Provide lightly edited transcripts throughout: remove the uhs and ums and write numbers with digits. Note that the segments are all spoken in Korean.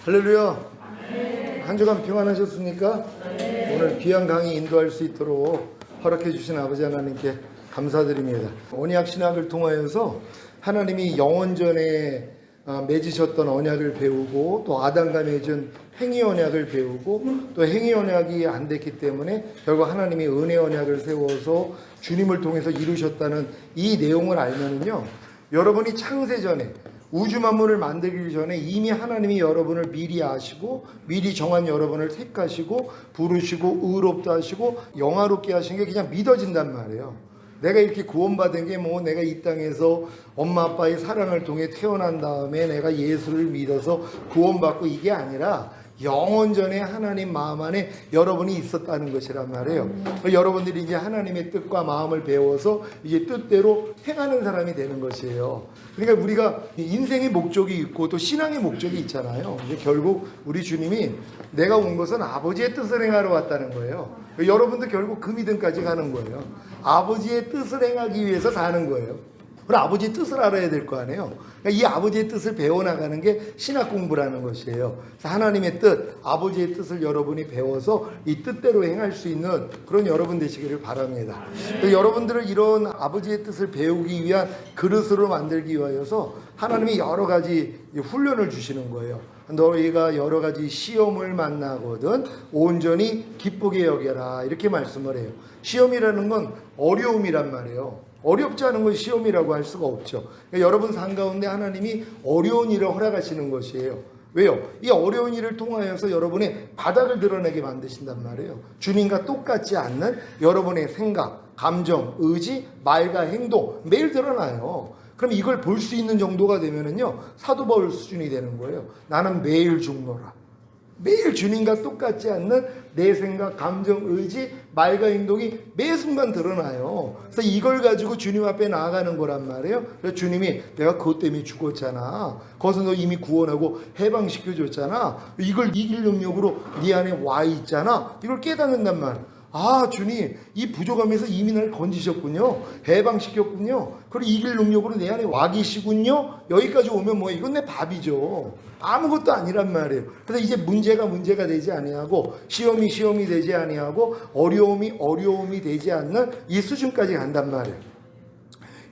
할렐루야. 한 주간 평안하셨습니까? 오늘 귀한 강의 인도할 수 있도록 허락해 주신 아버지 하나님께 감사드립니다. 언약 신학을 통하여서 하나님이 영원전에 맺으셨던 언약을 배우고, 또 아담과 맺은 행위 언약을 배우고, 또 행위 언약이 안 됐기 때문에 결국 하나님이 은혜 언약을 세워서 주님을 통해서 이루셨다는 이 내용을 알면은요, 여러분이 창세전에 우주 만물을 만들기 전에 이미 하나님이 여러분을 미리 아시고 미리 정한 여러분을 택하시고 부르시고 의롭다 하시고 영화롭게 하신 게 그냥 믿어진단 말이에요. 내가 이렇게 구원받은 게 뭐 내가 이 땅에서 엄마 아빠의 사랑을 통해 태어난 다음에 내가 예수를 믿어서 구원받고 이게 아니라 영원전에 하나님 마음 안에 여러분이 있었다는 것이란 말이에요. 여러분들이 이제 하나님의 뜻과 마음을 배워서 이제 뜻대로 행하는 사람이 되는 것이에요. 그러니까 우리가 인생의 목적이 있고 또 신앙의 목적이 있잖아요. 이제 결국 우리 주님이 내가 온 것은 아버지의 뜻을 행하러 왔다는 거예요. 여러분도 결국 그 믿음까지 가는 거예요. 아버지의 뜻을 행하기 위해서 사는 거예요. 그럼 아버지의 뜻을 알아야 될 거 아니에요. 그러니까 이 아버지의 뜻을 배워나가는 게 신학 공부라는 것이에요. 그래서 하나님의 뜻, 아버지의 뜻을 여러분이 배워서 이 뜻대로 행할 수 있는 그런 여러분 되시기를 바랍니다. 여러분들을 이런 아버지의 뜻을 배우기 위한 그릇으로 만들기 위하여서 하나님이 여러 가지 훈련을 주시는 거예요. 너희가 여러 가지 시험을 만나거든 온전히 기쁘게 여겨라, 이렇게 말씀을 해요. 시험이라는 건 어려움이란 말이에요. 어렵지 않은 건 시험이라고 할 수가 없죠. 그러니까 여러분 삶 가운데 하나님이 어려운 일을 허락하시는 것이에요. 왜요? 이 어려운 일을 통하여서 여러분의 바닥을 드러내게 만드신단 말이에요. 주님과 똑같지 않는 여러분의 생각, 감정, 의지, 말과 행동 매일 드러나요. 그럼 이걸 볼 수 있는 정도가 되면은요, 사도 바울 수준이 되는 거예요. 나는 매일 죽노라. 매일 주님과 똑같지 않는 내 생각, 감정, 의지, 말과 행동이 매 순간 드러나요. 그래서 이걸 가지고 주님 앞에 나아가는 거란 말이에요. 그래서 주님이 내가 그것 때문에 죽었잖아. 거기서 너 이미 구원하고 해방시켜줬잖아. 이걸 이길 능력으로 네 안에 와 있잖아. 이걸 깨닫는단 말이에요. 아, 주님, 이 부족함에서 이미 나를 건지셨군요. 해방시켰군요. 그리고 이길 능력으로 내 안에 와 계시군요. 여기까지 오면 뭐예요? 이건 내 밥이죠. 아무것도 아니란 말이에요. 그래서 이제 문제가 되지 아니하고, 시험이 되지 아니하고, 어려움이 되지 않는 이 수준까지 간단 말이에요.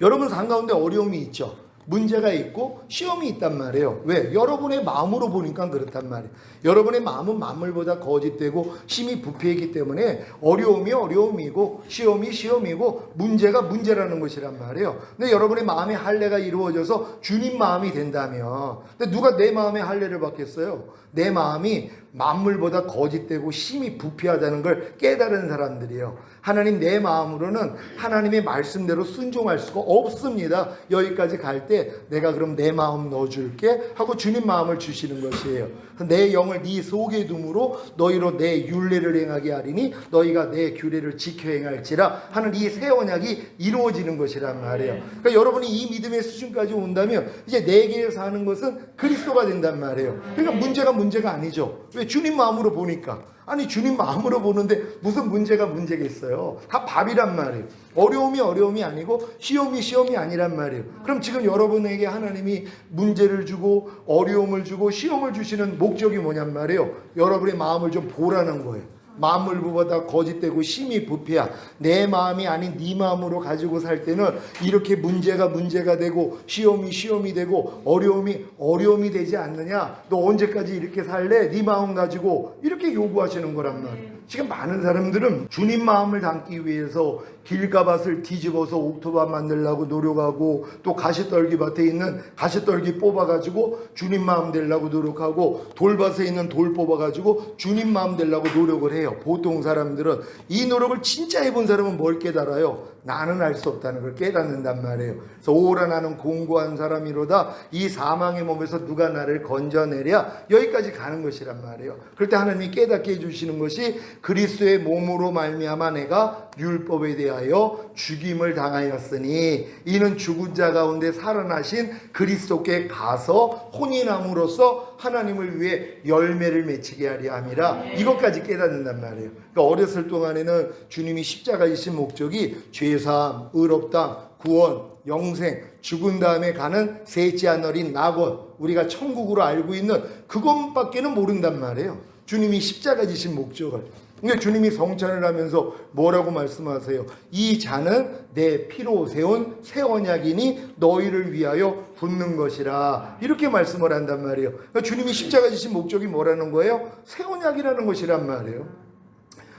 여러분 삶 가운데 어려움이 있죠. 문제가 있고 시험이 있단 말이에요. 왜? 여러분의 마음으로 보니까 그렇단 말이에요. 여러분의 마음은 만물보다 거짓되고 심히 부패이기 때문에 어려움이 어려움이고 시험이 시험이고 문제가 문제라는 것이란 말이에요. 근데 여러분의 마음의 할례가 이루어져서 주님 마음이 된다면, 근데 누가 내 마음의 할례를 받겠어요? 내 마음이 만물보다 거짓되고 심히 부패하다는 걸 깨달은 사람들이에요. 하나님, 내 마음으로는 하나님의 말씀대로 순종할 수가 없습니다. 여기까지 갈 때 내가 그럼 내 마음 넣어줄게 하고 주님 마음을 주시는 것이에요. 내 영을 네 속에 둠으로 너희로 내 율례를 행하게 하리니 너희가 내 규례를 지켜 행할지라 하는 이 새 언약이 이루어지는 것이란 말이에요. 그러니까 여러분이 이 믿음의 수준까지 온다면 이제 내게 사는 것은 그리스도가 된단 말이에요. 그러니까 문제가 아니죠. 왜? 주님 마음으로 보니까. 아니, 주님 마음으로 보는데 무슨 문제겠어요. 다 밥이란 말이에요. 어려움이 아니고 시험이 아니란 말이에요. 그럼 지금 여러분에게 하나님이 문제를 주고 어려움을 주고 시험을 주시는 목적이 뭐냔 말이에요. 여러분의 마음을 좀 보라는 거예요. 만물보다 거짓되고 심히 부패야. 내 마음이 아닌 네 마음으로 가지고 살 때는 이렇게 문제가 되고 시험이 되고 어려움이 되지 않느냐. 너 언제까지 이렇게 살래? 네 마음 가지고 이렇게 요구하시는 거란 말이에요. 지금 많은 사람들은 주님 마음을 담기 위해서 길가밭을 뒤집어서 옥토밭 만들려고 노력하고, 또 가시떨기밭에 있는 가시떨기 뽑아가지고 주님 마음 되려고 노력하고, 돌밭에 있는 돌 뽑아가지고 주님 마음 되려고 노력을 해요. 보통 사람들은 이 노력을 진짜 해본 사람은 뭘 깨달아요? 나는 알 수 없다는 걸 깨닫는단 말이에요. 그래서 오라 나는 공고한 사람이로다. 이 사망의 몸에서 누가 나를 건져내랴. 여기까지 가는 것이란 말이에요. 그럴 때 하나님이 깨닫게 해주시는 것이 그리스도의 몸으로 말미암아 내가 율법에 대하여 죽임을 당하였으니 이는 죽은 자 가운데 살아나신 그리스도께 가서 혼인함으로써 하나님을 위해 열매를 맺히게 하려 함이라. 이것까지 깨닫는단 말이에요. 그러니까 어렸을 동안에는 주님이 십자가이신 목적이 죄사함, 의롭다, 구원, 영생, 죽은 다음에 가는 셋째 하늘인 낙원, 우리가 천국으로 알고 있는 그것밖에는 모른단 말이에요. 주님이 십자가 지신 목적을. 그러니까 주님이 성찬을 하면서 뭐라고 말씀하세요? 이 잔은 내 피로 세운 새 언약이니 너희를 위하여 붓는 것이라, 이렇게 말씀을 한단 말이에요. 그러니까 주님이 십자가 지신 목적이 뭐라는 거예요? 새 언약이라는 것이란 말이에요.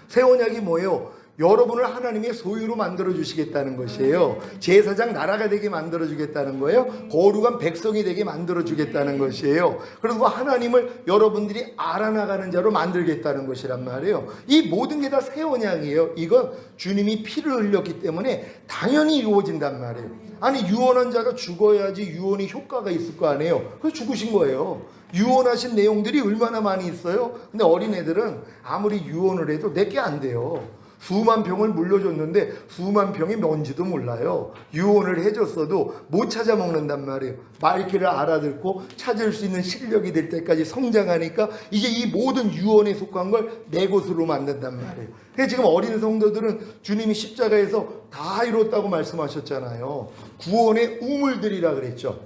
새 언약이 뭐예요? 여러분을 하나님의 소유로 만들어 주시겠다는 것이에요. 제사장 나라가 되게 만들어 주겠다는 거예요. 거룩한 백성이 되게 만들어 주겠다는 것이에요. 그리고 하나님을 여러분들이 알아나가는 자로 만들겠다는 것이란 말이에요. 이 모든 게 다 새 언약이에요. 이건 주님이 피를 흘렸기 때문에 당연히 이루어진단 말이에요. 아니, 유언한 자가 죽어야지 유언이 효과가 있을 거 아니에요. 그래서 죽으신 거예요. 유언하신 내용들이 얼마나 많이 있어요. 근데 어린애들은 아무리 유언을 해도 내게 안 돼요. 수만 병을 물려줬는데 수만 병이 뭔지도 몰라요. 유언을 해줬어도 못 찾아 먹는단 말이에요. 말귀를 알아듣고 찾을 수 있는 실력이 될 때까지 성장하니까 이제 이 모든 유언에 속한 걸 내 것으로 만든단 말이에요. 그래서 지금 어린 성도들은 주님이 십자가에서 다 이뤘다고 말씀하셨잖아요. 구원의 우물들이라 그랬죠.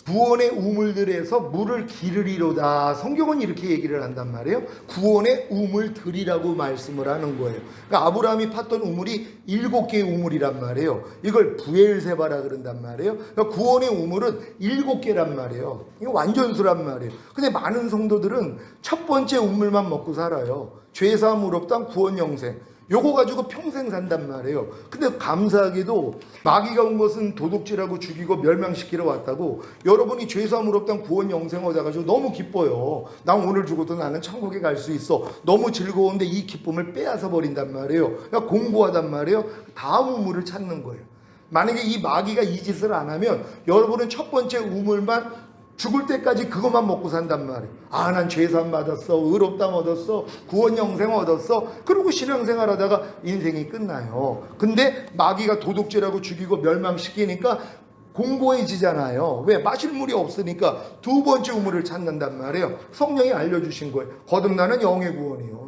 구원의 우물들에서 물을 기르리로다. 성경은 이렇게 얘기를 한단 말이에요. 구원의 우물들이라고 말씀을 하는 거예요. 그러니까 아브라함이 팠던 우물이 7개의 우물이란 말이에요. 이걸 부엘세바라 그런단 말이에요. 그러니까 구원의 우물은 7개란 말이에요. 이거 완전수란 말이에요. 근데 많은 성도들은 첫 번째 우물만 먹고 살아요. 죄사함 의롭다함 구원 영생. 요거 가지고 평생 산단 말이에요. 근데 감사하게도 마귀가 온 것은 도둑질하고 죽이고 멸망시키러 왔다고, 여러분이 죄사함 의롭다함 구원 영생 얻어가지고 너무 기뻐요. 난 오늘 죽어도 나는 천국에 갈 수 있어. 너무 즐거운데 이 기쁨을 빼앗아 버린단 말이에요. 그러니까 공고하단 말이에요. 다음 우물을 찾는 거예요. 만약에 이 마귀가 이 짓을 안 하면 여러분은 첫 번째 우물만 죽을 때까지 그것만 먹고 산단 말이에요. 아, 난 죄사함 받았어, 의롭다함 얻었어, 구원 영생 얻었어. 그러고 신앙생활 하다가 인생이 끝나요. 근데 마귀가 도둑질하고 죽이고 멸망시키니까 공고해지잖아요. 왜? 마실 물이 없으니까 두 번째 우물을 찾는단 말이에요. 성령이 알려주신 거예요. 거듭나는 영의 구원이요.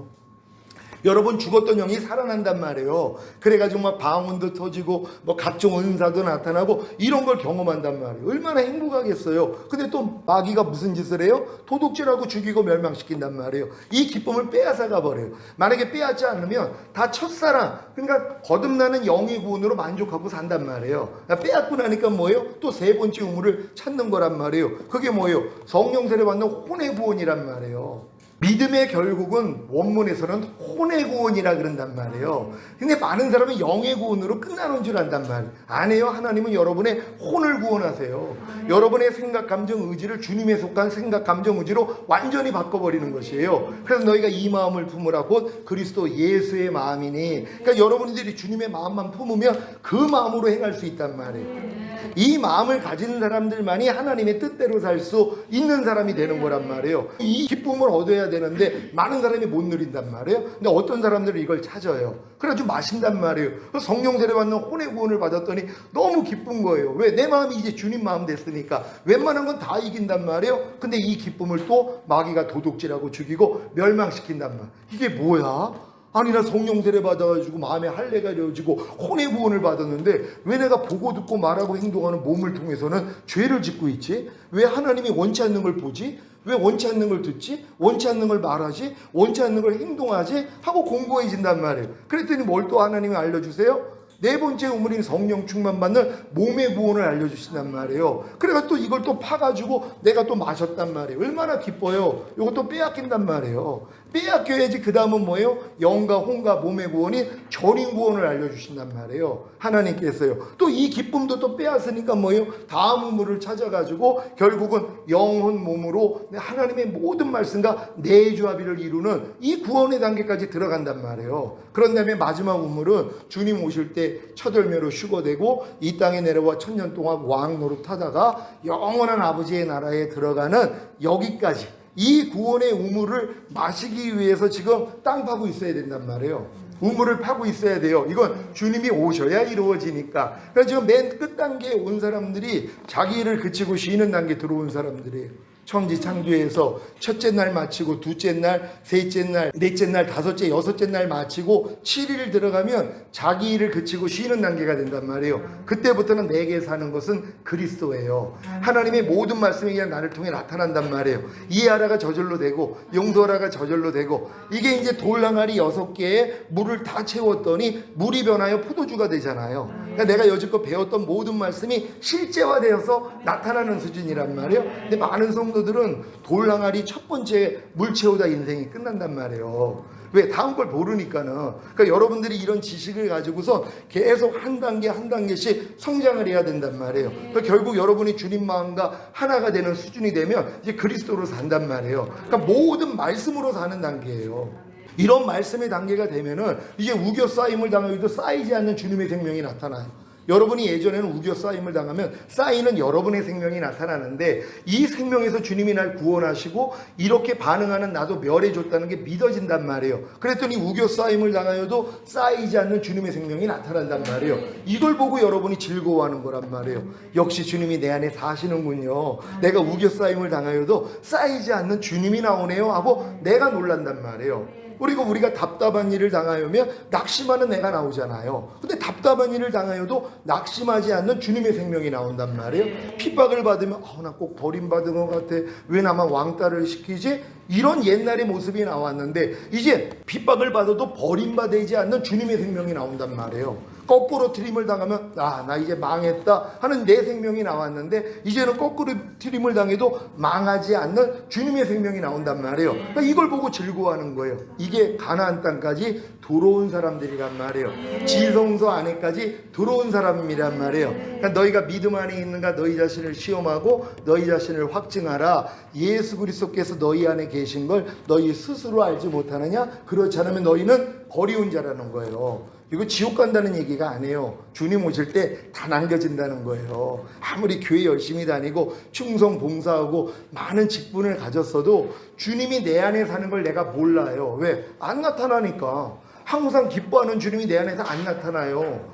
여러분, 죽었던 영이 살아난단 말이에요. 그래가지고 막 방언도 터지고 뭐 각종 은사도 나타나고 이런 걸 경험한단 말이에요. 얼마나 행복하겠어요. 근데 또 마귀가 무슨 짓을 해요? 도둑질하고 죽이고 멸망시킨단 말이에요. 이 기쁨을 빼앗아 가버려요. 만약에 빼앗지 않으면 다 첫사랑, 그러니까 거듭나는 영의 구원으로 만족하고 산단 말이에요. 빼앗고 나니까 뭐예요? 또 세 번째 우물을 찾는 거란 말이에요. 그게 뭐예요? 성령 세례 받는 혼의 구원이란 말이에요. 믿음의 결국은 원문에서는 혼의 구원이라 그런단 말이에요. 근데 많은 사람은 영의 구원으로 끝나는 줄 안단 말이에요. 아니에요. 하나님은 여러분의 혼을 구원하세요. 여러분의 생각, 감정, 의지를 주님에 속한 생각, 감정, 의지로 완전히 바꿔버리는 것이에요. 그래서 너희가 이 마음을 품으라 곧 그리스도 예수의 마음이니, 그러니까 여러분들이 주님의 마음만 품으면 그 마음으로 행할 수 있단 말이에요. 이 마음을 가진 사람들만이 하나님의 뜻대로 살 수 있는 사람이 되는 거란 말이에요. 이 기쁨을 얻어야 되는데 많은 사람이 못 누린단 말이에요. 근데 어떤 사람들은 이걸 찾아요. 그래가지고 마신단 말이에요. 성령 세례 받는 혼의 구원을 받았더니 너무 기쁜 거예요. 왜? 내 마음이 이제 주님 마음 됐으니까 웬만한 건 다 이긴단 말이에요. 근데 이 기쁨을 또 마귀가 도둑질하고 죽이고 멸망시킨단 말이에요. 이게 뭐야? 아니, 나 성령 세례 받아가지고 마음에 할례가 이루어지고 혼의 구원을 받았는데 왜 내가 보고 듣고 말하고 행동하는 몸을 통해서는 죄를 짓고 있지? 왜 하나님이 원치 않는 걸 보지? 왜 원치 않는 걸 듣지? 원치 않는 걸 말하지? 원치 않는 걸 행동하지? 하고 공고해진단 말이에요. 그랬더니 뭘 또 하나님이 알려주세요? 네 번째 우물인 성령 충만 받는 몸의 구원을 알려주신단 말이에요. 그래서 또 이걸 또 파가지고 내가 또 마셨단 말이에요. 얼마나 기뻐요. 이것도 빼앗긴단 말이에요. 빼앗겨야지 그 다음은 뭐예요? 영과 혼과 몸의 구원이 전인 구원을 알려주신단 말이에요. 하나님께서요. 또 이 기쁨도 또 빼앗으니까 뭐예요? 다음 우물을 찾아가지고 결국은 영혼 몸으로 하나님의 모든 말씀과 내조합의를 이루는 이 구원의 단계까지 들어간단 말이에요. 그런 다음에 마지막 우물은 주님 오실 때 첫 열매로 휴거되고 이 땅에 내려와 1000년 동안 왕 노릇하다가 영원한 아버지의 나라에 들어가는 여기까지, 이 구원의 우물을 마시기 위해서 지금 땅 파고 있어야 된단 말이에요. 우물을 파고 있어야 돼요. 이건 주님이 오셔야 이루어지니까. 그래서 지금 맨 끝 단계에 온 사람들이 자기 일을 그치고 쉬는 단계 들어온 사람들이에요. 천지 창조에서 첫째 날 마치고 둘째 날, 셋째 날, 넷째 날, 다섯째, 여섯째 날 마치고 7일 들어가면 자기 일을 그치고 쉬는 단계가 된단 말이에요. 그때부터는 내게 사는 것은 그리스도예요. 하나님의 모든 말씀이 그냥 나를 통해 나타난단 말이에요. 이해하라가 저절로 되고 용서하라가 저절로 되고, 이게 이제 돌항아리 6개에 물을 다 채웠더니 물이 변하여 포도주가 되잖아요. 그러니까 내가 여지껏 배웠던 모든 말씀이 실제화되어서 나타나는 수준이란 말이에요. 근데 많은 성도들은 돌항아리 첫 번째 물 채우다 인생이 끝난단 말이에요. 왜? 다음 걸 모르니까는. 그러니까 여러분들이 이런 지식을 가지고서 계속 한 단계 한 단계씩 성장을 해야 된단 말이에요. 그러니까 결국 여러분이 주님 마음과 하나가 되는 수준이 되면 이제 그리스도로 산단 말이에요. 그러니까 모든 말씀으로 사는 단계예요. 이런 말씀의 단계가 되면은 이제 우겨 쌓임을 당해도 쌓이지 않는 주님의 생명이 나타나요. 여러분이 예전에는 우겨 쌓임을 당하면 쌓이는 여러분의 생명이 나타나는데, 이 생명에서 주님이 날 구원하시고 이렇게 반응하는 나도 멸해줬다는 게 믿어진단 말이에요. 그랬더니 우겨 쌓임을 당하여도 쌓이지 않는 주님의 생명이 나타난단 말이에요. 이걸 보고 여러분이 즐거워하는 거란 말이에요. 역시 주님이 내 안에 사시는군요. 내가 우겨 쌓임을 당하여도 쌓이지 않는 주님이 나오네요 하고 내가 놀란단 말이에요. 그리고 우리가 답답한 일을 당하면 낙심하는 애가 나오잖아요. 근데 답답한 일을 당하여도 낙심하지 않는 주님의 생명이 나온단 말이에요. 핍박을 받으면 나 꼭 버림받은 것 같아, 왜 나만 왕따를 시키지? 이런 옛날의 모습이 나왔는데, 이제 핍박을 받아도 버림받지 않는 주님의 생명이 나온단 말이에요. 거꾸로 트림을 당하면 나 이제 망했다 하는 내 생명이 나왔는데, 이제는 거꾸로 트림을 당해도 망하지 않는 주님의 생명이 나온단 말이에요. 그러니까 이걸 보고 즐거워하는 거예요. 이게 가나안 땅까지 들어온 사람들이란 말이에요. 지성소 안에까지 들어온 사람이란 말이에요. 그러니까 너희가 믿음 안에 있는가 너희 자신을 시험하고 너희 자신을 확증하라. 예수 그리스도께서 너희 안에 계신 걸 너희 스스로 알지 못하느냐? 그렇지 않으면 너희는 버리운 자라는 거예요. 이거 지옥 간다는 얘기가 아니에요. 주님 오실 때 다 남겨진다는 거예요. 아무리 교회 열심히 다니고 충성 봉사하고 많은 직분을 가졌어도 주님이 내 안에 사는 걸 내가 몰라요. 왜? 안 나타나니까. 항상 기뻐하는 주님이 내 안에서 안 나타나요.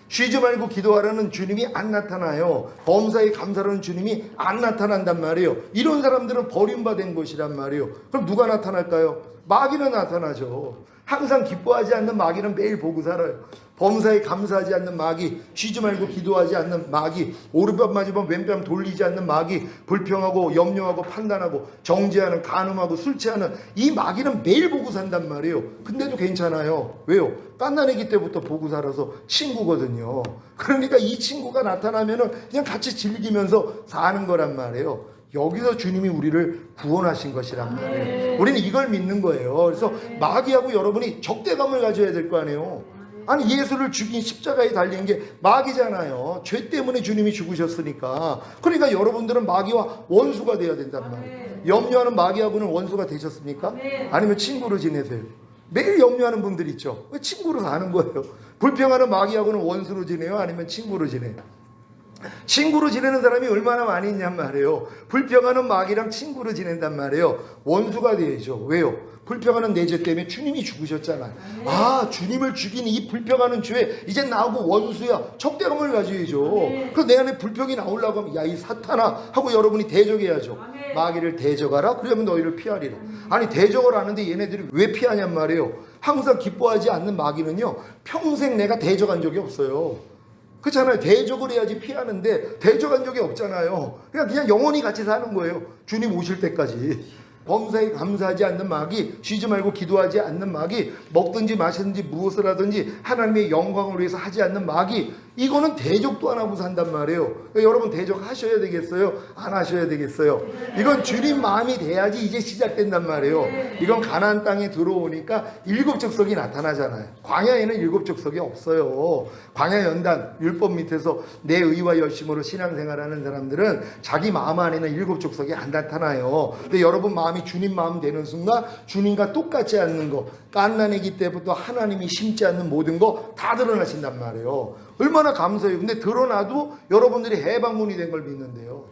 쉬지 말고 기도하라는 주님이 안 나타나요. 범사에 감사하는 주님이 안 나타난단 말이에요. 이런 사람들은 버림받은 것이란 말이에요. 그럼 누가 나타날까요? 마귀는 나타나죠. 항상 기뻐하지 않는 마귀는 매일 보고 살아요. 범사에 감사하지 않는 마귀, 쉬지 말고 기도하지 않는 마귀, 오른밤 맞으면 왼밤 돌리지 않는 마귀, 불평하고 염려하고 판단하고 정죄하는, 간음하고 술 취하는 이 마귀는 매일 보고 산단 말이에요. 근데도 괜찮아요. 왜요? 깐난애기 때부터 보고 살아서 친구거든요. 그러니까 이 친구가 나타나면은 그냥 같이 즐기면서 사는 거란 말이에요. 여기서 주님이 우리를 구원하신 것이란 말이에요. 우리는 이걸 믿는 거예요. 그래서 마귀하고 여러분이 적대감을 가져야 될 거 아니에요. 아니, 예수를 죽인 십자가에 달린 게 마귀잖아요. 죄 때문에 주님이 죽으셨으니까. 그러니까 여러분들은 마귀와 원수가 되어야 된단 말이에요. 염려하는 마귀하고는 원수가 되셨습니까? 아니면 친구로 지내세요? 매일 염려하는 분들 있죠. 친구로 사는 거예요. 불평하는 마귀하고는 원수로 지내요? 아니면 친구로 지내요? 친구로 지내는 사람이 얼마나 많이 있냔 말이에요. 불평하는 마귀랑 친구로 지낸단 말이에요. 원수가 되죠. 왜요? 불평하는 내 죄 때문에 주님이 죽으셨잖아요. 주님을 죽인 이 불평하는 죄 이제 나하고 원수야, 적대감을 가져야죠. 그래서 내 안에 불평이 나오려고 하면 야 이 사탄아 하고 여러분이 대적해야죠. 마귀를 대적하라, 그러면 너희를 피하리라. 아니, 대적을 하는데 얘네들이 왜 피하냔 말이에요. 항상 기뻐하지 않는 마귀는요, 평생 내가 대적한 적이 없어요. 그렇잖아요. 대적을 해야지 피하는데 대적한 적이 없잖아요. 그냥 영원히 같이 사는 거예요. 주님 오실 때까지. 범사에 감사하지 않는 마귀, 쉬지 말고 기도하지 않는 마귀, 먹든지 마시든지 무엇을 하든지 하나님의 영광을 위해서 하지 않는 마귀, 이거는 대적도 안 하고 산단 말이에요. 그러니까 여러분 대적하셔야 되겠어요? 안 하셔야 되겠어요? 이건 주님 마음이 돼야지 이제 시작된단 말이에요. 이건 가나안 땅에 들어오니까 7 족속이 나타나잖아요. 광야에는 7 족속이 없어요. 광야 연단 율법 밑에서 내 의와 열심으로 신앙생활하는 사람들은 자기 마음 안에는 7 족속이 안 나타나요. 근데 여러분 마음이 주님 마음 되는 순간 주님과 똑같지 않는 거, 깐난애기 때부터 하나님이 심지 않는 모든 거 다 드러나신단 말이에요. 얼마나 감사해요. 근데 드러나도 여러분들이 해방문이 된 걸 믿는데요.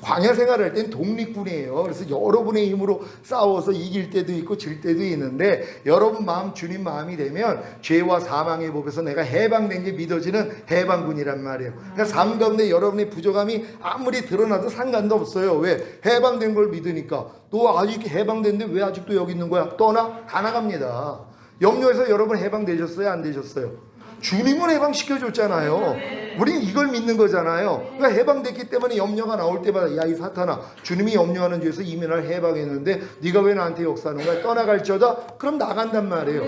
광야 생활할 땐 독립군이에요. 그래서 여러분의 힘으로 싸워서 이길 때도 있고 질 때도 있는데 여러분 마음 주님 마음이 되면 죄와 사망의 법에서 내가 해방된 게 믿어지는 해방군이란 말이에요. 그러니까 삶 가운데 여러분의 부족함이 아무리 드러나도 상관도 없어요. 왜? 해방된 걸 믿으니까. 또 아직 해방됐는데 왜 아직도 여기 있는 거야? 떠나? 다 나갑니다. 염려해서 여러분 해방되셨어요? 안 되셨어요? 주님은 해방시켜줬잖아요. 우리는 이걸 믿는 거잖아요. 그러니까 해방됐기 때문에 염려가 나올 때마다 야 이 사탄아, 주님이 염려하는 죄에서 이미 날 해방했는데 네가 왜 나한테 역사하는 거야? 떠나갈지어다. 그럼 나간단 말이에요.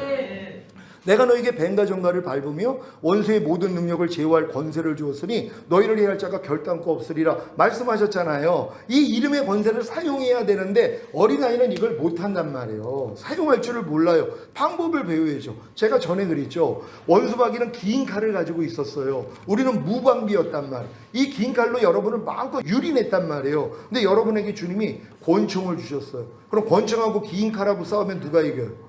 내가 너에게 뱀과 정갈을 밟으며 원수의 모든 능력을 제어할 권세를 주었으니 너희를 해할 자가 결단코 없으리라 말씀하셨잖아요. 이 이름의 권세를 사용해야 되는데 어린아이는 이걸 못한단 말이에요. 사용할 줄을 몰라요. 방법을 배워야죠. 제가 전에 그랬죠. 원수마귀는 긴 칼을 가지고 있었어요. 우리는 무방비였단 말이에요. 이 긴 칼로 여러분을 마음껏 유린했단 말이에요. 근데 여러분에게 주님이 권총을 주셨어요. 그럼 권총하고 긴 칼하고 싸우면 누가 이겨요?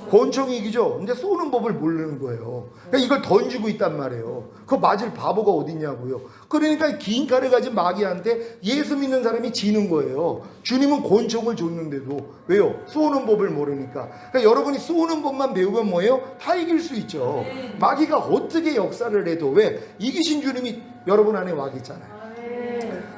권총이 이기죠. 근데 쏘는 법을 모르는 거예요. 그러니까 이걸 던지고 있단 말이에요. 그거 맞을 바보가 어딨냐고요. 그러니까 긴 칼을 가진 마귀한테 예수 믿는 사람이 지는 거예요. 주님은 권총을 줬는데도. 왜요? 쏘는 법을 모르니까. 그러니까 여러분이 쏘는 법만 배우면 뭐예요? 다 이길 수 있죠. 마귀가 어떻게 역사를 해도 왜? 이기신 주님이 여러분 안에 와 있잖아요.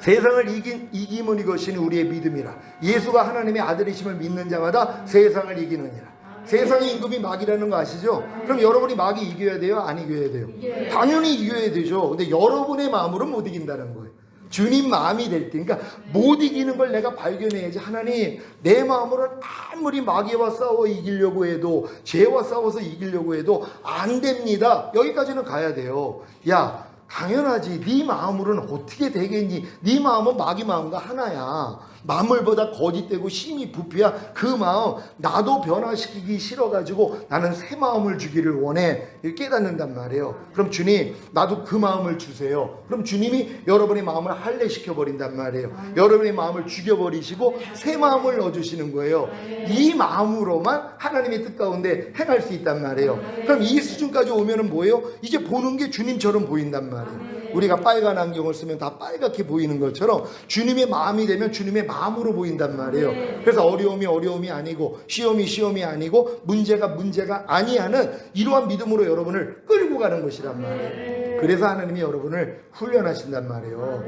세상을 이기면 이것이 우리의 믿음이라. 예수가 하나님의 아들이심을 믿는 자마다 세상을 이기느니라. 세상의 임금이 마귀라는 거 아시죠? 그럼 여러분이 마귀 이겨야 돼요? 안 이겨야 돼요? 당연히 이겨야 되죠. 근데 여러분의 마음으로는 못 이긴다는 거예요. 주님 마음이 될 때, 그러니까 못 이기는 걸 내가 발견해야지. 하나님, 내 마음으로는 아무리 마귀와 싸워 이기려고 해도, 죄와 싸워서 이기려고 해도 안 됩니다. 여기까지는 가야 돼요. 야, 당연하지. 네 마음으로는 어떻게 되겠니? 네 마음은 마귀 마음과 하나야. 만물보다 거짓되고 심히 부패야. 그 마음 나도 변화시키기 싫어가지고 나는 새 마음을 주기를 원해. 이렇게 깨닫는단 말이에요. 그럼 주님, 나도 그 마음을 주세요. 그럼 주님이 여러분의 마음을 할례시켜버린단 말이에요. 여러분의 마음을 죽여버리시고 새 마음을 넣어주시는 거예요. 이 마음으로만 하나님의 뜻 가운데 행할 수 있단 말이에요. 그럼 이 수준까지 오면은 뭐예요? 이제 보는 게 주님처럼 보인단 말이에요. 우리가 빨간 안경을 쓰면 다 빨갛게 보이는 것처럼 주님의 마음이 되면 주님의 마음으로 보인단 말이에요. 그래서 어려움이 아니고 시험이 아니고 문제가 아니하는 이러한 믿음으로 여러분을 끌고 가는 것이란 말이에요. 그래서 하나님이 여러분을 훈련하신단 말이에요.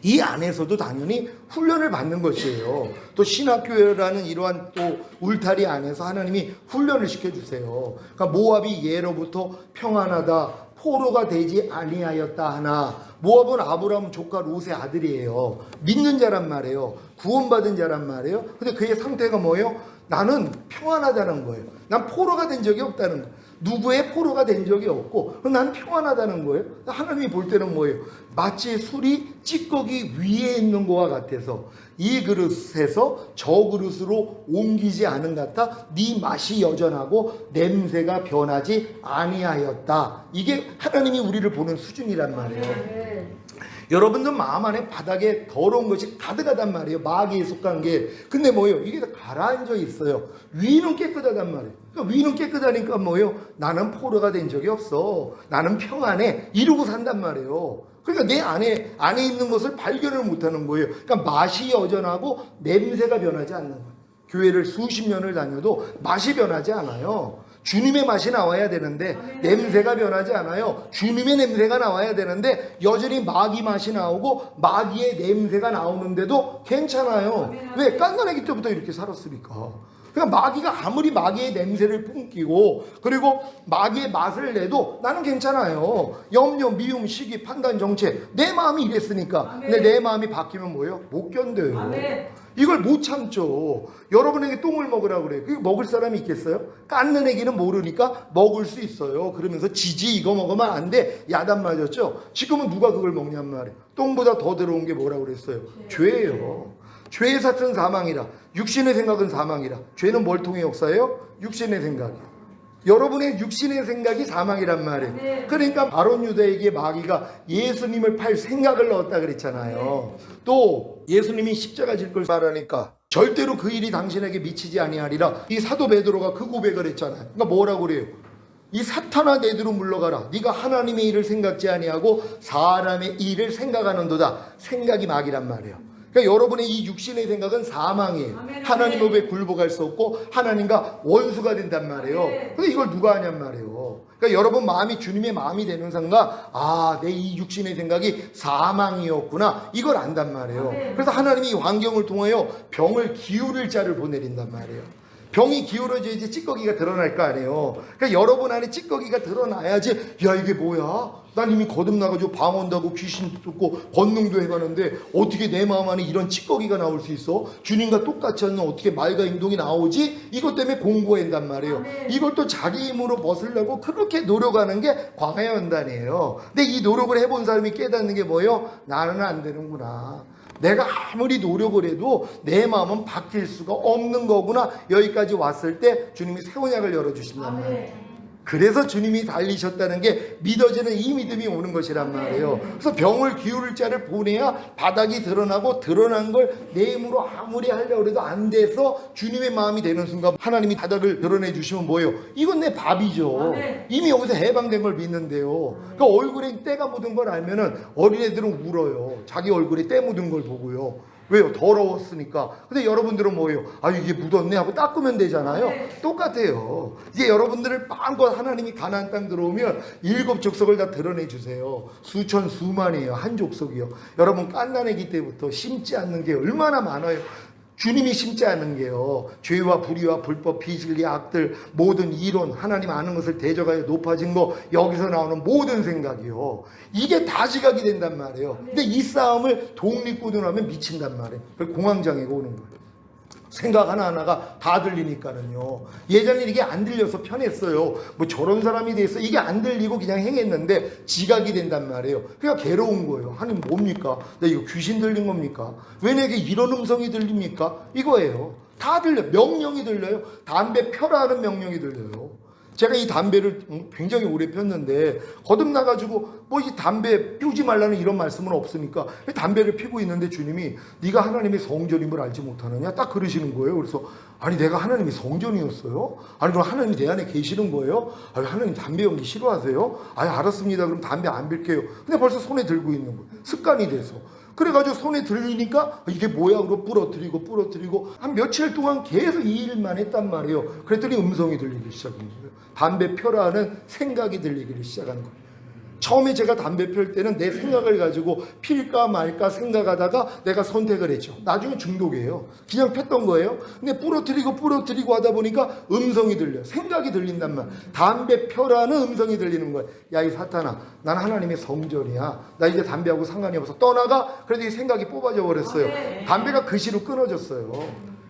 이 안에서도 당연히 훈련을 받는 것이에요. 또 신학교회라는 이러한 또 울타리 안에서 하나님이 훈련을 시켜주세요. 그러니까 모압이 예로부터 평안하다, 포로가 되지 아니하였다 하나. 모압은 아브라함 조카 롯의 아들이에요. 믿는 자란 말이에요. 구원받은 자란 말이에요. 근데 그의 상태가 뭐예요? 나는 평안하다는 거예요. 난 포로가 된 적이 없다는 거예요. 누구의 포로가 된 적이 없고 난 평안하다는 거예요. 하나님이 볼 때는 뭐예요? 마치 술이 찌꺼기 위에 있는 것과 같아서 이 그릇에서 저 그릇으로 옮기지 않은 것 같아 네 맛이 여전하고 냄새가 변하지 아니하였다. 이게 하나님이 우리를 보는 수준이란 말이에요. 여러분들 마음 안에 바닥에 더러운 것이 가득하단 말이에요. 마귀에 속한 게. 근데 뭐예요? 이게 다 가라앉아 있어요. 위는 깨끗하단 말이에요. 그러니까 위는 깨끗하니까 뭐예요? 나는 포로가 된 적이 없어. 나는 평안해. 이러고 산단 말이에요. 그러니까 내 안에 있는 것을 발견을 못하는 거예요. 그러니까 맛이 여전하고 냄새가 변하지 않는 거예요. 교회를 수십 년을 다녀도 맛이 변하지 않아요. 주님의 맛이 나와야 되는데 냄새가 변하지 않아요. 주님의 냄새가 나와야 되는데 여전히 마귀 맛이 나오고 마귀의 냄새가 나오는데도 괜찮아요. 왜? 깐난아기 때부터 이렇게 살았으니까. 그러니까 마귀가 아무리 마귀의 냄새를 뿜기고 그리고 마귀의 맛을 내도 나는 괜찮아요. 염려, 미움, 시기, 판단, 정체 내 마음이 이랬으니까. 근데 내 마음이 바뀌면 뭐예요? 못 견뎌요. 이걸 못 참죠. 여러분에게 똥을 먹으라고 그래요. 그게 먹을 사람이 있겠어요? 깎는 애기는 모르니까 먹을 수 있어요. 그러면서 지지 이거 먹으면 안 돼. 야단 맞았죠. 지금은 누가 그걸 먹냔 말이에요. 똥보다 더 더러운 게 뭐라고 그랬어요? 죄예요. 죄의 삭은 사망이라. 육신의 생각은 사망이라. 죄는 뭘 통해 역사해요? 육신의 생각이에요. 여러분의 육신의 생각이 사망이란 말이에요. 그러니까 바론 유다에게 마귀가 예수님을 팔 생각을 넣었다 그랬잖아요. 또 예수님이 십자가 질 걸 말하니까 절대로 그 일이 당신에게 미치지 아니하리라. 이 사도 베드로가 그 고백을 했잖아요. 그러니까 뭐라고 그래요? 이 사탄아 내 뒤로 물러가라. 네가 하나님의 일을 생각지 아니하고 사람의 일을 생각하는도다. 생각이 마귀란 말이에요. 그러니까 여러분의 이 육신의 생각은 사망이에요. 하나님 앞에 굴복할 수 없고 하나님과 원수가 된단 말이에요. 근데 이걸 누가 하냔 말이에요. 그러니까 여러분 마음이 주님의 마음이 되는 순간 내 이 육신의 생각이 사망이었구나 이걸 안단 말이에요. 그래서 하나님이 이 환경을 통하여 병을 기울일 자를 보내린단 말이에요. 병이 기울어져야지 찌꺼기가 드러날 거 아니에요. 그러니까 여러분 안에 찌꺼기가 드러나야지 야 이게 뭐야? 난 이미 거듭나가지고 방언도 하고 귀신도 쫓고 권능도 해가는데 어떻게 내 마음 안에 이런 찌꺼기가 나올 수 있어? 주님과 똑같지 않는 어떻게 말과 행동이 나오지? 이것 때문에 공부한단 말이에요. 이걸 또 자기 힘으로 벗으려고 그렇게 노력하는 게 광야연단이에요. 근데 이 노력을 해본 사람이 깨닫는 게 뭐예요? 나는 안 되는구나. 내가 아무리 노력을 해도 내 마음은 바뀔 수가 없는 거구나. 여기까지 왔을 때 주님이 새 언약을 열어주신단 말이에요. 그래서 주님이 달리셨다는 게 믿어지는 이 믿음이 오는 것이란 말이에요. 그래서 병을 기울일 자를 보내야 바닥이 드러나고 드러난 걸 내 힘으로 아무리 하려고 해도 안 돼서 주님의 마음이 되는 순간 하나님이 바닥을 드러내 주시면 뭐예요? 이건 내 밥이죠. 이미 여기서 해방된 걸 믿는데요. 그러니까 얼굴에 때가 묻은 걸 알면은 어린애들은 울어요. 자기 얼굴에 때 묻은 걸 보고요. 왜요? 더러웠으니까. 근데 여러분들은 뭐예요? 이게 묻었네 하고 닦으면 되잖아요. 똑같아요. 이제 여러분들을 마음껏 하나님이 가나안 땅 들어오면 7 족속을 다 드러내 주세요. 수천 수만이에요. 한 족속이요. 여러분 갓난아기 때부터 심지 않는 게 얼마나 많아요. 주님이 심지 않은 게요. 죄와 불의와 불법, 비진리, 악들, 모든 이론, 하나님 아는 것을 대적하여 높아진 거, 여기서 나오는 모든 생각이요. 이게 다 지각이 된단 말이에요. 근데 이 싸움을 독립구동하면 미친단 말이에요. 그래서 공황장애가 오는 거예요. 생각 하나하나가 다 들리니까는요. 예전에 이게 안 들려서 편했어요. 뭐 저런 사람이 돼서 이게 안 들리고 그냥 행했는데 지각이 된단 말이에요. 그러니까 괴로운 거예요. 하나님 뭡니까? 이거 귀신 들린 겁니까? 왜 내게 이런 음성이 들립니까? 이거예요. 다 들려. 명령이 들려요. 담배 펴라는 명령이 들려요. 제가 이 담배를 굉장히 오래 폈는데 거듭나가지고 뭐 이 담배 피우지 말라는 이런 말씀은 없으니까 담배를 피고 있는데 주님이 네가 하나님의 성전임을 알지 못하느냐 딱 그러시는 거예요. 그래서 아니 내가 하나님의 성전이었어요? 아니 그럼 하나님이 내 안에 계시는 거예요? 아니 하나님 담배 연기 싫어하세요? 아니 알았습니다. 그럼 담배 안 필게요. 근데 벌써 손에 들고 있는 거예요. 습관이 돼서. 그래가지고 손에 들리니까 이게 뭐야? 그러고 부러뜨리고 한 며칠 동안 계속 이 일만 했단 말이에요. 그랬더니 음성이 들리기 시작한 거예요. 담배 펴라는 생각이 들리기 시작한 거예요. 처음에 제가 담배 필 때는 내 생각을 가지고 필까 말까 생각하다가 내가 선택을 했죠. 나중에 중독이에요. 그냥 폈던 거예요. 근데 부러뜨리고 하다 보니까 음성이 들려. 생각이 들린단 말. 담배 펴라는 음성이 들리는 거예요. 야 이 사탄아, 난 하나님의 성전이야. 나 이제 담배하고 상관이 없어. 떠나가. 그래도 이 생각이 뽑아져 버렸어요. 담배가 그 시로 끊어졌어요.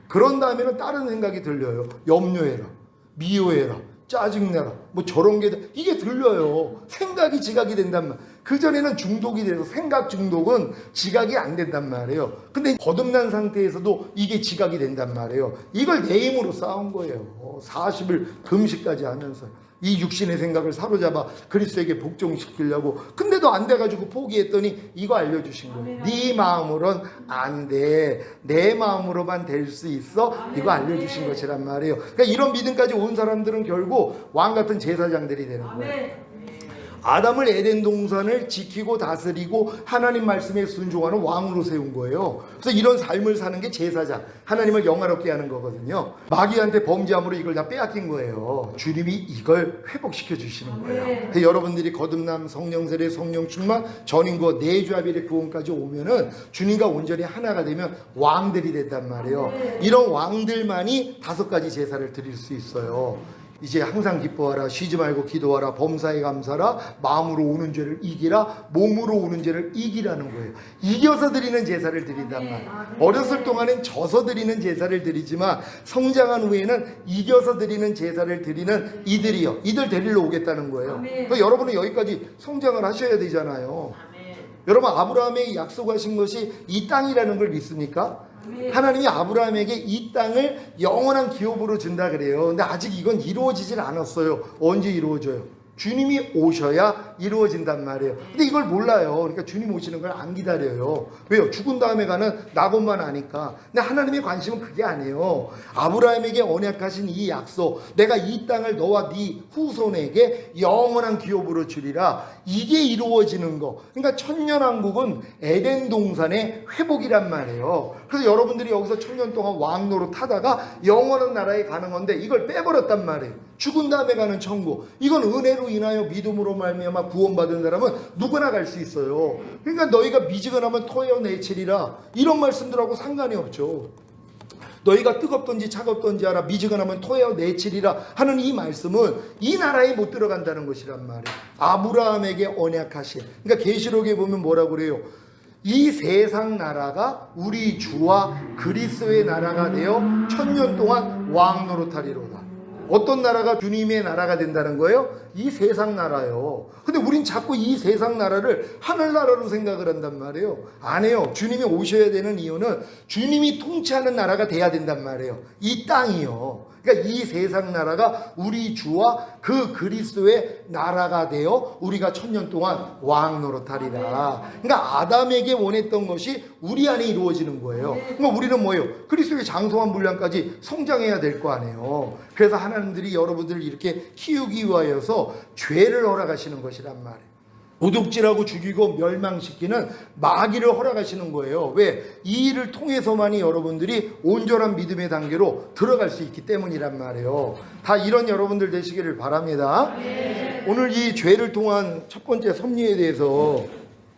그런 다음에는 다른 생각이 들려요. 염려해라, 미워해라, 짜증내라, 뭐 저런 게 이게 들려요. 생각이 지각이 된단 말. 그전에는 중독이 돼서 생각 중독은 지각이 안 된단 말이에요. 근데 거듭난 상태에서도 이게 지각이 된단 말이에요. 이걸 내 힘으로 쌓은 거예요. 40일 금식까지 하면서 이 육신의 생각을 사로잡아 그리스도에게 복종시키려고. 근데도 안 돼가지고 포기했더니 이거 알려주신 거예요. 네 마음으로는 안 돼. 내 마음으로만 될 수 있어. 이거 알려주신 것이란 말이에요. 그러니까 이런 믿음까지 온 사람들은 결국 왕 같은 제사장들이 되는 거예요. 아담을 에덴 동산을 지키고 다스리고 하나님 말씀에 순종하는 왕으로 세운 거예요. 그래서 이런 삶을 사는 게 제사장, 하나님을 영화롭게 하는 거거든요. 마귀한테 범죄함으로 이걸 다 빼앗긴 거예요. 주님이 이걸 회복시켜 주시는 거예요. 여러분들이 거듭남, 성령 세례, 성령 충만, 전인과 내주합일의 구원까지 오면은 주님과 온전히 하나가 되면 왕들이 된단 말이에요. 이런 왕들만이 5가지 제사를 드릴 수 있어요. 이제 항상 기뻐하라, 쉬지 말고 기도하라, 범사에 감사하라, 마음으로 오는 죄를 이기라, 몸으로 오는 죄를 이기라는 거예요. 이겨서 드리는 제사를 드린단 말이에요. 어렸을 동안엔 져서 드리는 제사를 드리지만 성장한 후에는 이겨서 드리는 제사를 드리는 이들이요. 이들 데리러 오겠다는 거예요. 그러니까 여러분은 여기까지 성장을 하셔야 되잖아요. 여러분 아브라함에게 약속하신 것이 이 땅이라는 걸 믿습니까? 하나님이 아브라함에게 이 땅을 영원한 기업으로 준다 그래요. 근데 아직 이건 이루어지질 않았어요. 언제 이루어져요? 주님이 오셔야 이루어진단 말이에요. 근데 이걸 몰라요. 그러니까 주님 오시는 걸 안 기다려요. 왜요? 죽은 다음에 가는 낙원만 아니까. 근데 하나님의 관심은 그게 아니에요. 아브라함에게 언약하신 이 약속, 내가 이 땅을 너와 네 후손에게 영원한 기업으로 주리라, 이게 이루어지는 거. 그러니까 천년왕국은 에덴 동산의 회복이란 말이에요. 그래서 여러분들이 여기서 천년 동안 왕노로 타다가 영원한 나라에 가는 건데 이걸 빼버렸단 말이에요. 죽은 다음에 가는 천국, 이건 은혜로 인하여 믿음으로 말미암아 구원받은 사람은 누구나 갈 수 있어요. 그러니까 너희가 미지근하면 토하여 내치리라, 이런 말씀들하고 상관이 없죠. 너희가 뜨겁든지 차갑든지 알아, 미지근하면 토하여 내치리라 하는 이 말씀은 이 나라에 못 들어간다는 것이란 말이에요. 아브라함에게 언약하신, 그러니까 계시록에 보면 뭐라고 그래요? 이 세상 나라가 우리 주와 그리스도의 나라가 되어 천년 동안 왕노릇하리로다. 어떤 나라가 주님의 나라가 된다는 거예요? 이 세상 나라요. 근데 우린 자꾸 이 세상 나라를 하늘나라로 생각을 한단 말이에요. 안 해요. 주님이 오셔야 되는 이유는 주님이 통치하는 나라가 돼야 된단 말이에요. 이 땅이요. 그러니까 이 세상 나라가 우리 주와 그 그리스도의 나라가 되어 우리가 천년 동안 왕 노릇하리라. 그러니까 아담에게 원했던 것이 우리 안에 이루어지는 거예요. 그러니까 우리는 뭐예요? 그리스도의 장성한 분량까지 성장해야 될 거 아니에요. 그래서 하나님들이 여러분들을 이렇게 키우기 위하여서 죄를 허락하시는 것이란 말이에요. 도둑질하고 죽이고 멸망시키는 마귀를 허락하시는 거예요. 왜? 이 일을 통해서만이 여러분들이 온전한 믿음의 단계로 들어갈 수 있기 때문이란 말이에요. 다 이런 여러분들 되시기를 바랍니다. 오늘 이 죄를 통한 첫 번째 섭리에 대해서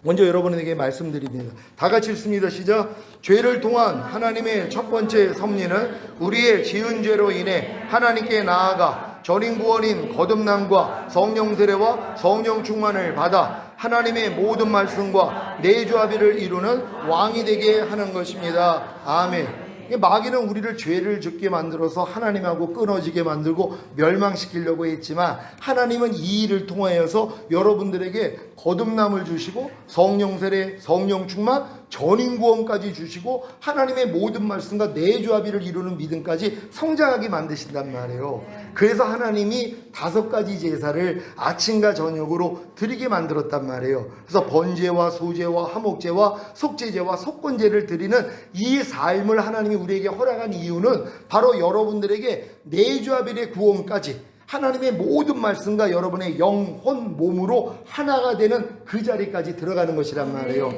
먼저 여러분에게 말씀드립니다. 다 같이 읽습니다. 시작. 죄를 통한 하나님의 첫 번째 섭리는 우리의 지은 죄로 인해 하나님께 나아가 전인 구원인 거듭남과 성령 세례와 성령 충만을 받아 하나님의 모든 말씀과 내주합의를 이루는 왕이 되게 하는 것입니다. 아멘. 마귀는 우리를 죄를 짓게 만들어서 하나님하고 끊어지게 만들고 멸망시키려고 했지만 하나님은 이 일을 통하여서 여러분들에게 거듭남을 주시고 성령 세례, 성령 충만, 전인 구원까지 주시고 하나님의 모든 말씀과 내주합의를 이루는 믿음까지 성장하게 만드신단 말이에요. 그래서 하나님이 5가지 제사를 아침과 저녁으로 드리게 만들었단 말이에요. 그래서 번제와 소제와 화목제와 속죄제와 속건제를 드리는 이 삶을 하나님이 우리에게 허락한 이유는 바로 여러분들에게 내주합의의 구원까지 하나님의 모든 말씀과 여러분의 영혼 몸으로 하나가 되는 그 자리까지 들어가는 것이란 말이에요.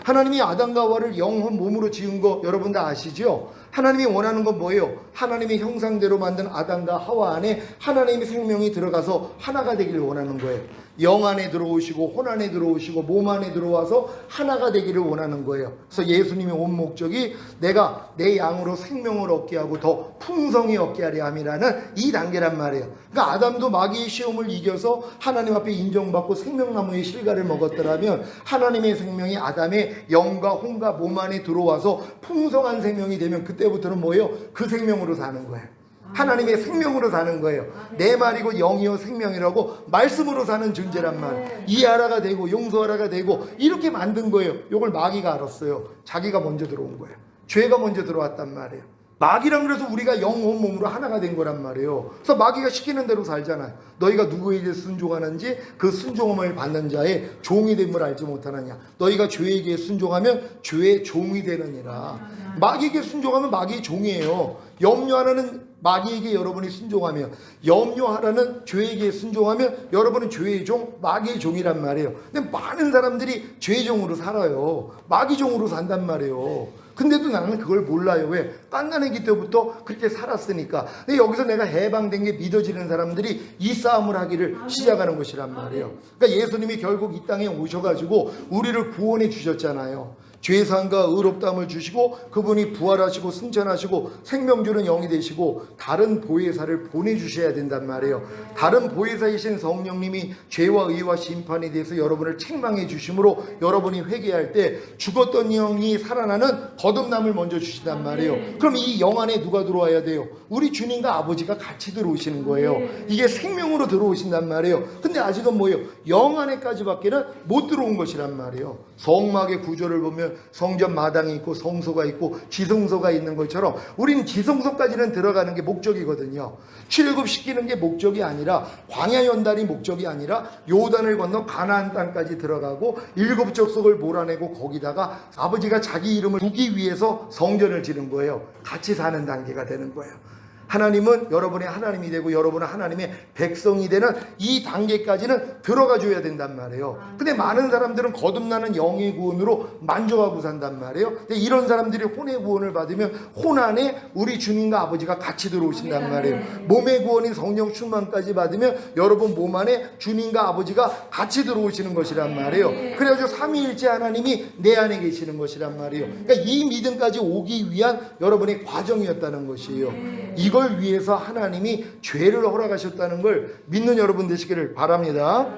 하나님이 아담과 하와를 영혼 몸으로 지은 거 여러분 다 아시죠? 하나님이 원하는 건 뭐예요? 하나님의 형상대로 만든 아담과 하와 안에 하나님의 생명이 들어가서 하나가 되기를 원하는 거예요. 영 안에 들어오시고 혼 안에 들어오시고 몸 안에 들어와서 하나가 되기를 원하는 거예요. 그래서 예수님의 온 목적이 내가 내 양으로 생명을 얻게 하고 더 풍성히 얻게 하려 함이라는 이 단계란 말이에요. 그러니까 아담도 마귀의 시험을 이겨서 하나님 앞에 인정받고 생명나무의 실과를 먹었더라면 하나님의 생명이 아담의 영과 혼과 몸 안에 들어와서 풍성한 생명이 되면 그때부터는 뭐예요? 그 생명으로 사는 거예요. 하나님의 생명으로 사는 거예요. 내 말이고 영이요 생명이라고 말씀으로 사는 존재란 말. 이해하라가 되고 용서하라가 되고 이렇게 만든 거예요. 이걸 마귀가 알았어요. 자기가 먼저 들어온 거예요. 죄가 먼저 들어왔단 말이에요. 마귀랑 그래서 우리가 영혼 몸으로 하나가 된 거란 말이에요. 그래서 마귀가 시키는 대로 살잖아요. 너희가 누구에게 순종하는지 그 순종함을 받는 자의 종이 됨을 알지 못하느냐. 너희가 죄에게 순종하면 죄의 종이 되느니라. 마귀에게 순종하면 마귀의 종이에요. 염려하라는 마귀에게 여러분이 순종하며 염려하라는 죄에게 순종하면 여러분은 죄의 종, 마귀의 종이란 말이에요. 근데 많은 사람들이 죄의 종으로 살아요. 마귀 종으로 산단 말이에요. 근데도 나는 그걸 몰라요. 왜? 깐난애기 때부터 그렇게 살았으니까. 근데 여기서 내가 해방된 게 믿어지는 사람들이 이 싸움을 하기를 시작하는 것이란 말이에요. 그러니까 예수님이 결국 이 땅에 오셔가지고 우리를 구원해 주셨잖아요. 죄사함과 의롭다함을 주시고 그분이 부활하시고 승천하시고 생명 주는 영이 되시고 다른 보혜사를 보내주셔야 된단 말이에요. 다른 보혜사이신 성령님이 죄와 의와 심판에 대해서 여러분을 책망해 주심으로 여러분이 회개할 때 죽었던 영이 살아나는 거듭남을 먼저 주신단 말이에요. 그럼 이 영 안에 누가 들어와야 돼요? 우리 주님과 아버지가 같이 들어오시는 거예요. 이게 생명으로 들어오신단 말이에요. 근데 아직은 뭐예요? 영 안에까지밖에는 못 들어온 것이란 말이에요. 성막의 구조를 보면 들어가면 성전 마당이 있고 성소가 있고 지성소가 있는 것처럼 우리는 지성소까지는 들어가는 게 목적이거든요. 출애굽시키는 게 목적이 아니라, 광야 연단이 목적이 아니라 요단을 건너 가나안 땅까지 들어가고 7 족속을 몰아내고 거기다가 아버지가 자기 이름을 두기 위해서 성전을 지는 거예요. 같이 사는 단계가 되는 거예요. 하나님은 여러분의 하나님이 되고 여러분은 하나님의 백성이 되는 이 단계까지는 들어가 줘야 된단 말이에요. 근데 많은 사람들은 거듭나는 영의 구원으로 만족하고 산단 말이에요. 근데 이런 사람들이 혼의 구원을 받으면 혼 안에 우리 주님과 아버지가 같이 들어오신단 말이에요. 몸의 구원인 성령 충만까지 받으면 여러분 몸 안에 주님과 아버지가 같이 들어오시는 것이란 말이에요. 그래가지고 삼위일체 하나님이 내 안에 계시는 것이란 말이에요. 그러니까 이 믿음까지 오기 위한 여러분의 과정이었다는 것이에요. 이걸 위해서 하나님이 죄를 허락하셨다는 걸 믿는 여러분 되시기를 바랍니다.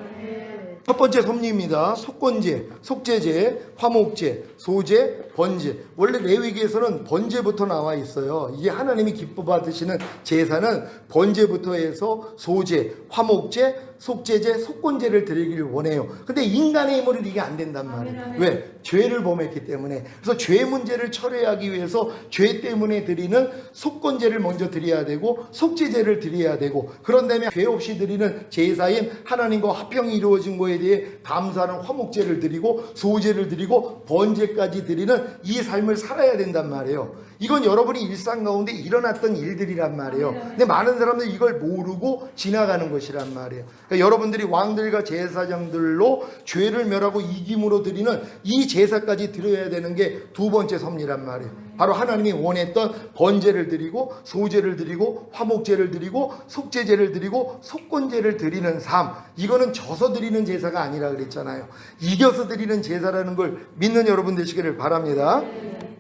첫 번째 섭리입니다. 속건제, 속죄제, 화목제, 소제, 번제. 원래 레위기에서는 번제부터 나와 있어요. 이게 하나님이 기뻐 받으시는 제사는 번제부터 해서 소제, 화목제, 속죄제, 속건제를 드리기를 원해요. 근데 인간의 힘으로는 이게 안 된단 말이에요. 왜? 죄를 범했기 때문에. 그래서 죄 문제를 철회하기 위해서 죄 때문에 드리는 속건제를 먼저 드려야 되고 속죄제를 드려야 되고, 그런 다음에 죄 없이 드리는 제사인 하나님과 화평이 이루어진 거에 대해 감사하는 화목제를 드리고 소제를 드리고 번제까지 드리는 이 삶을 살아야 된단 말이에요. 이건 여러분이 일상 가운데 일어났던 일들이란 말이에요. 근데 많은 사람들이 이걸 모르고 지나가는 것이란 말이에요. 그러니까 여러분들이 왕들과 제사장들로 죄를 멸하고 이김으로 드리는 이 제사까지 드려야 되는 게 두 번째 섭리란 말이에요. 바로 하나님이 원했던 번제를 드리고 소제를 드리고 화목제를 드리고 속죄제를 드리고 속건제를 드리는 삶. 이거는 져서 드리는 제사가 아니라 그랬잖아요. 이겨서 드리는 제사라는 걸 믿는 여러분 되시기를 바랍니다.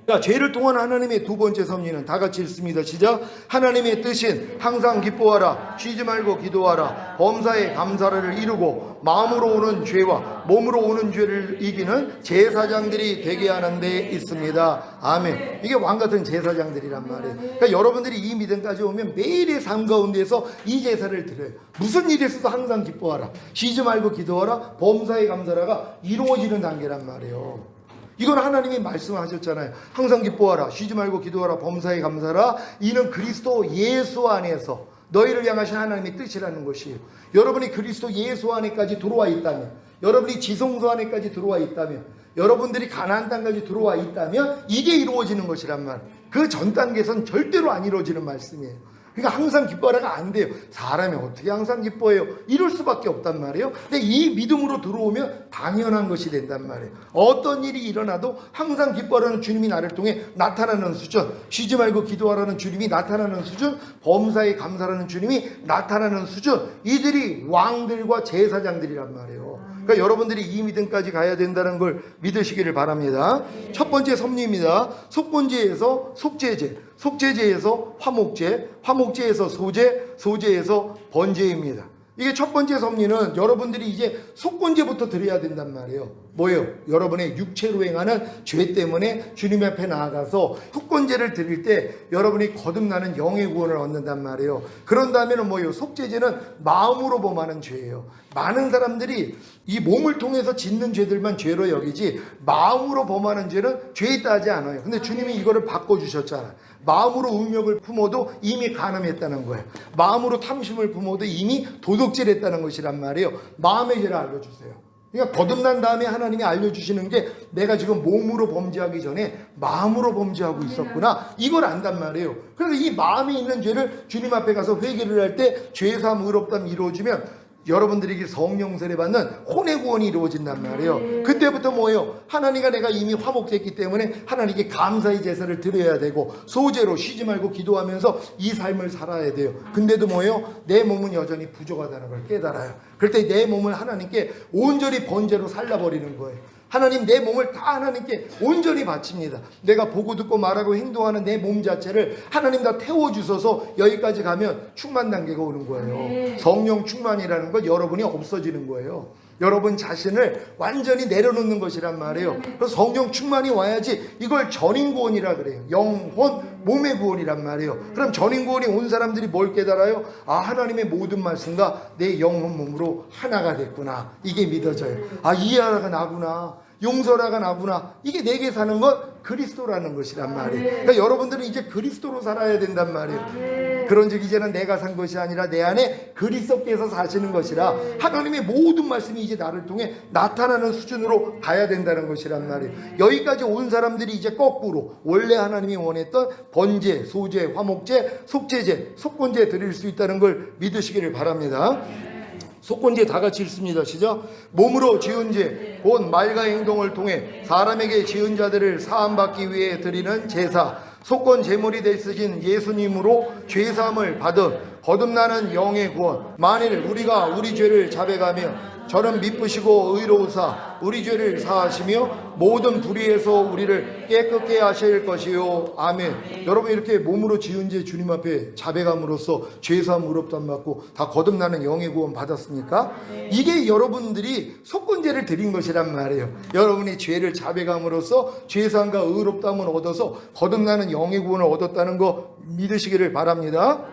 자, 죄를 통한 하나님의 두 번째 섭리는 다 같이 읽습니다. 시작. 하나님의 뜻인 항상 기뻐하라, 쉬지 말고 기도하라, 범사에 감사를 이루고 마음으로 오는 죄와 몸으로 오는 죄를 이기는 제사장들이 되게 하는 데 있습니다. 아멘. 이게 왕같은 제사장들이란 말이에요. 그러니까 여러분들이 이 믿음까지 오면 매일의 삶 가운데서 이 제사를 드려요. 무슨 일이 있어도 항상 기뻐하라, 쉬지 말고 기도하라, 범사에 감사라가 이루어지는 단계란 말이에요. 이건 하나님이 말씀하셨잖아요. 항상 기뻐하라, 쉬지 말고 기도하라, 범사에 감사라. 이는 그리스도 예수 안에서 너희를 향하신 하나님의 뜻이라는 것이에요. 여러분이 그리스도 예수 안에까지 들어와 있다면, 여러분이 지성소 안에까지 들어와 있다면, 여러분들이 가나안 땅까지 들어와 있다면 이게 이루어지는 것이란 말. 그 전 단계에선 절대로 안 이루어지는 말씀이에요. 그러니까 항상 기뻐하라가 안 돼요. 사람이 어떻게 항상 기뻐해요? 이럴 수밖에 없단 말이에요. 근데 이 믿음으로 들어오면 당연한 것이 된단 말이에요. 어떤 일이 일어나도 항상 기뻐하라는 주님이 나를 통해 나타나는 수준, 쉬지 말고 기도하라는 주님이 나타나는 수준, 범사에 감사하라는 주님이 나타나는 수준, 이들이 왕들과 제사장들이란 말이에요. 그러니까 여러분들이 이 믿음까지 가야 된다는 걸 믿으시기를 바랍니다. 첫 번째 섭리입니다. 속건제에서 속죄제, 속죄제에서 화목제, 화목제에서 소제, 소제에서 번제입니다. 이게 첫 번째 섭리는 여러분들이 이제 속건제부터 드려야 된단 말이에요. 뭐예요? 여러분의 육체로 행하는 죄 때문에 주님 앞에 나아가서 속건제를 드릴 때 여러분이 거듭나는 영의 구원을 얻는단 말이에요. 그런 다음에는 뭐예요? 속죄제는 마음으로 범하는 죄예요. 많은 사람들이 이 몸을 통해서 짓는 죄들만 죄로 여기지 마음으로 범하는 죄는 죄 있다 하지 않아요. 근데 주님이 이거를 바꿔주셨잖아요. 마음으로 음욕을 품어도 이미 간음했다는 거예요. 마음으로 탐심을 품어도 이미 도둑질했다는 것이란 말이에요. 마음의 죄를 알려주세요. 그러니까 거듭난 다음에 하나님이 알려주시는 게 내가 지금 몸으로 범죄하기 전에 마음으로 범죄하고 있었구나, 이걸 안단 말이에요. 그래서 이 마음에 있는 죄를 주님 앞에 가서 회개를 할 때 죄사함 의롭다함 이루어지면 여러분들에게 성령 세례 받는 혼의 구원이 이루어진단 말이에요. 그때부터 뭐예요? 하나님과 내가 이미 화목됐기 때문에 하나님께 감사의 제사를 드려야 되고 소제로 쉬지 말고 기도하면서 이 삶을 살아야 돼요. 근데도 뭐예요? 내 몸은 여전히 부족하다는 걸 깨달아요. 그럴 때 내 몸을 하나님께 온전히 번제로 살라버리는 거예요. 하나님, 내 몸을 다 하나님께 온전히 바칩니다. 내가 보고 듣고 말하고 행동하는 내 몸 자체를 하나님 다 태워주셔서 여기까지 가면 충만 단계가 오는 거예요. 성령 충만이라는 건 여러분이 없어지는 거예요. 여러분 자신을 완전히 내려놓는 것이란 말이에요. 그래서 성령 충만이 와야지 이걸 전인구원이라 그래요. 영혼, 몸의 구원이란 말이에요. 그럼 전인구원이 온 사람들이 뭘 깨달아요? 아, 하나님의 모든 말씀과 내 영혼 몸으로 하나가 됐구나. 이게 믿어져요. 아, 이해하라가 나구나. 용서라가 나구나. 이게 내게 사는 건 그리스도라는 것이란 말이에요. 그러니까 여러분들은 이제 그리스도로 살아야 된단 말이에요. 그런즉 이제는 내가 산 것이 아니라 내 안에 그리스도께서 사시는 것이라. 하나님의 모든 말씀이 이제 나를 통해 나타나는 수준으로 가야 된다는 것이란 말이에요. 여기까지 온 사람들이 이제 거꾸로 원래 하나님이 원했던 번제, 소제, 화목제, 속제제, 속건제 드릴 수 있다는 걸 믿으시기를 바랍니다. 속건제 다 같이 읽습니다. 시작. 몸으로 지은 죄 곧 말과 행동을 통해 사람에게 지은 자들을 사함받기 위해 드리는 제사, 속건 제물이 되시진 예수님으로 죄사함을 받음 거듭나는 영의 구원. 만일 우리가 우리 죄를 자백하며 저는 미쁘시고 의로우사 우리 죄를 사하시며 모든 불의에서 우리를 깨끗게 하실 것이요. 아멘. 여러분, 이렇게 몸으로 지은 죄 주님 앞에 자백함으로써 죄사함 의롭다함 받고 다 거듭나는 영의 구원 받았습니까? 이게 여러분들이 속건제를 드린 것이란 말이에요. 여러분이 죄를 자백함으로써 죄사함과 의롭다함을 얻어서 거듭나는 영의 구원을 얻었다는 거 믿으시기를 바랍니다.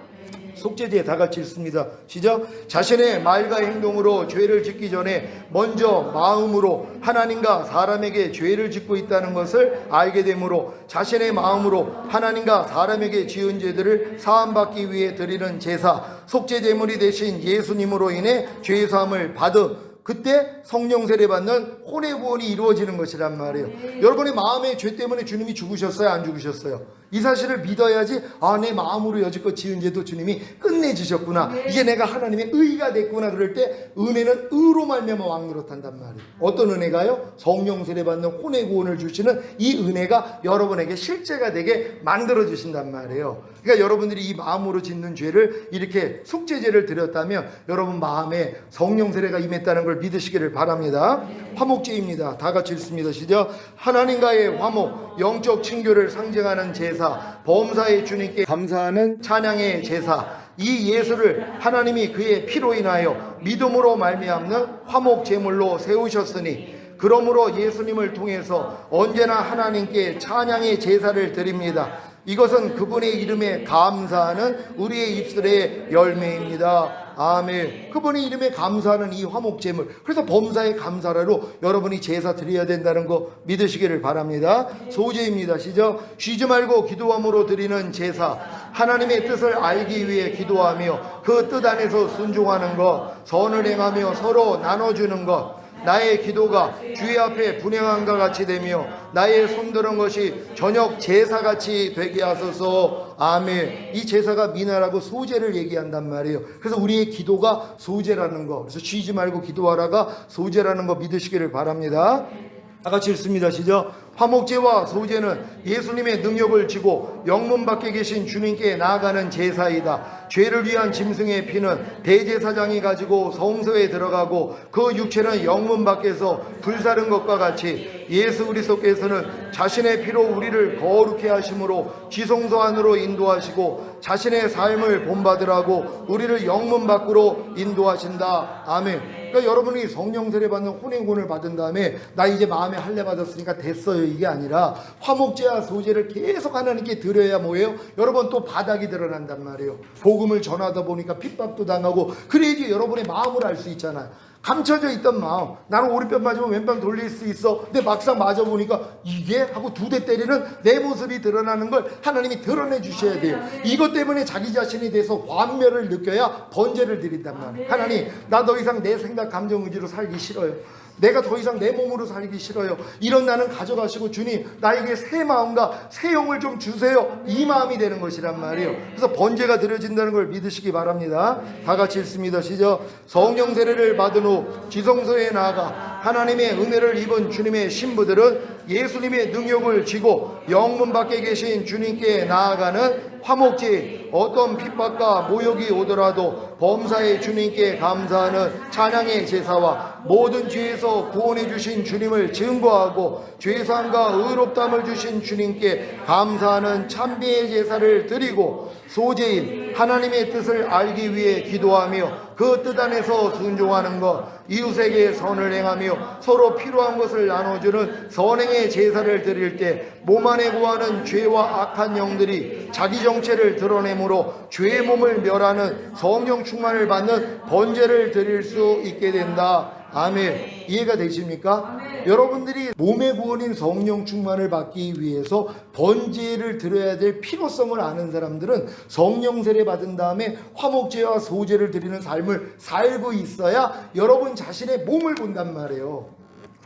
속죄제 다 같이 읽습니다. 시작. 자신의 말과 행동으로 죄를 짓기 전에 먼저 마음으로 하나님과 사람에게 죄를 짓고 있다는 것을 알게 되므로 자신의 마음으로 하나님과 사람에게 지은 죄들을 사함받기 위해 드리는 제사, 속죄제물이 되신 예수님으로 인해 죄사함을 받음 그때 성령 세례 받는 혼의 구원이 이루어지는 것이란 말이에요. 여러분의 마음의 죄 때문에 주님이 죽으셨어요? 안 죽으셨어요? 이 사실을 믿어야지 내 마음으로 여지껏 지은 죄도 주님이 끝내주셨구나. 이제 내가 하나님의 의가 됐구나. 그럴 때 은혜는 의로 말미암아 왕노릇한단 말이에요. 어떤 은혜가요? 성령 세례 받는 혼의 구원을 주시는 이 은혜가 여러분에게 실제가 되게 만들어 주신단 말이에요. 그러니까 여러분들이 이 마음으로 짓는 죄를 이렇게 속죄제를 드렸다면 여러분 마음에 성령 세례가 임했다는 걸 믿으시기를 바랍니다. 화목제입니다. 다 같이 읽습니다. 시작. 하나님과의 화목, 영적 친교를 상징하는 제사, 범사의 주님께 감사하는 찬양의 제사, 이 예수를 하나님이 그의 피로 인하여 믿음으로 말미암는 화목 제물로 세우셨으니 그러므로 예수님을 통해서 언제나 하나님께 찬양의 제사를 드립니다. 이것은 그분의 이름에 감사하는 우리의 입술의 열매입니다. 아멘. 그분의 이름에 감사하는 이 화목제물, 그래서 범사의 감사라로 여러분이 제사 드려야 된다는 거 믿으시기를 바랍니다. 소제입니다. 시작. 쉬지 말고 기도함으로 드리는 제사, 하나님의 뜻을 알기 위해 기도하며 그 뜻 안에서 순종하는 것, 선을 행하며 서로 나눠주는 것, 나의 기도가 주의 앞에 분향함과 같이 되며 나의 손드는 것이 저녁 제사같이 되게 하소서. 아멘. 이 제사가 미나라고 소제를 얘기한단 말이에요. 그래서 우리의 기도가 소제라는 거, 그래서 쉬지 말고 기도하라가 소제라는 거 믿으시기를 바랍니다. 다 같이 읽습니다. 시작. 화목제와 소제는 예수님의 능력을 지고 영문 밖에 계신 주님께 나아가는 제사이다. 죄를 위한 짐승의 피는 대제사장이 가지고 성소에 들어가고 그 육체는 영문 밖에서 불사른 것과 같이 예수 그리스도께서는 자신의 피로 우리를 거룩해 하심으로 지성소 안으로 인도하시고 자신의 삶을 본받으라고 우리를 영문 밖으로 인도하신다. 아멘. 그러니까 여러분이 성령 세례 받는 혼의 구원을 받은 다음에 나 이제 마음에 할례 받았으니까 됐어요, 이게 아니라 화목제와 소제를 계속 하나님께 드려야 뭐예요? 여러분 또 바닥이 드러난단 말이에요. 복음을 전하다 보니까 핍박도 당하고 그래야지 여러분의 마음을 알 수 있잖아요. 감춰져 있던 마음, 나는 오른편 맞으면 왼편 돌릴 수 있어. 근데 막상 맞아보니까 이게 하고 두 대 때리는 내 모습이 드러나는 걸 하나님이 드러내 주셔야 돼요. 이것 때문에 자기 자신에 대해서 환멸을 느껴야 번제를 드린단 말이에요. 하나님, 나 더 이상 내 생각 감정 의지로 살기 싫어요. 내가 더 이상 내 몸으로 살기 싫어요. 이런 나는 가져가시고 주님 나에게 새 마음과 새 영을 좀 주세요. 이 마음이 되는 것이란 말이에요. 그래서 번제가 드려진다는 걸 믿으시기 바랍니다. 다 같이 읽습니다. 시작. 성령 세례를 받은 후 지성소에 나아가 하나님의 은혜를 입은 주님의 신부들은 예수님의 능력을 지고 영문 밖에 계신 주님께 나아가는 화목제, 어떤 핍박과 모욕이 오더라도 범사의 주님께 감사하는 찬양의 제사와 모든 죄에서 구원해 주신 주님을 증거하고 죄사함과 의롭다함을 주신 주님께 감사하는 찬미의 제사를 드리고 소제인 하나님의 뜻을 알기 위해 기도하며 그 뜻 안에서 순종하는 것, 이웃에게 선을 행하며 서로 필요한 것을 나눠주는 선행의 제사를 드릴 때 몸 안에 구하는 죄와 악한 영들이 자기 정체를 드러내므로 죄의 몸을 멸하는 성령 충만을 받는 번제를 드릴 수 있게 된다. 아멘. 이해가 되십니까? 여러분들이 몸의 구원인 성령 충만을 받기 위해서 번제를 드려야 될 필요성을 아는 사람들은 성령 세례 받은 다음에 화목제와 소제를 드리는 삶을 살고 있어야 여러분 자신의 몸을 본단 말이에요.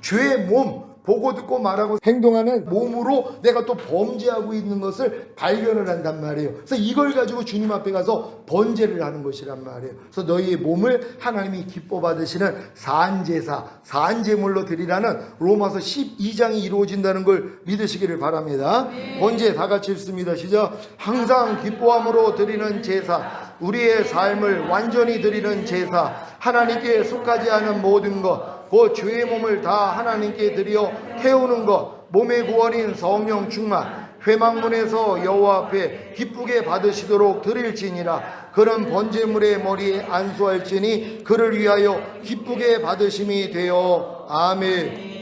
죄의 몸, 보고 듣고 말하고 행동하는 몸으로 내가 또 범죄하고 있는 것을 발견을 한단 말이에요. 그래서 이걸 가지고 주님 앞에 가서 번제를 하는 것이란 말이에요. 그래서 너희의 몸을 하나님이 기뻐 받으시는 산제사, 산제물로 드리라는 로마서 12장이 이루어진다는 걸 믿으시기를 바랍니다. 번제 다 같이 읽습니다. 시작. 항상 기뻐함으로 드리는 제사, 우리의 삶을 완전히 드리는 제사, 하나님께 속하지 않은 모든 것, 그 죄의 몸을 다 하나님께 드려 태우는 것, 몸의 구원인 성령 충만, 회막문에서 여호와 앞에 기쁘게 받으시도록 드릴지니라. 그런 번제물의 머리에 안수할지니 그를 위하여 기쁘게 받으심이 되어. 아멘.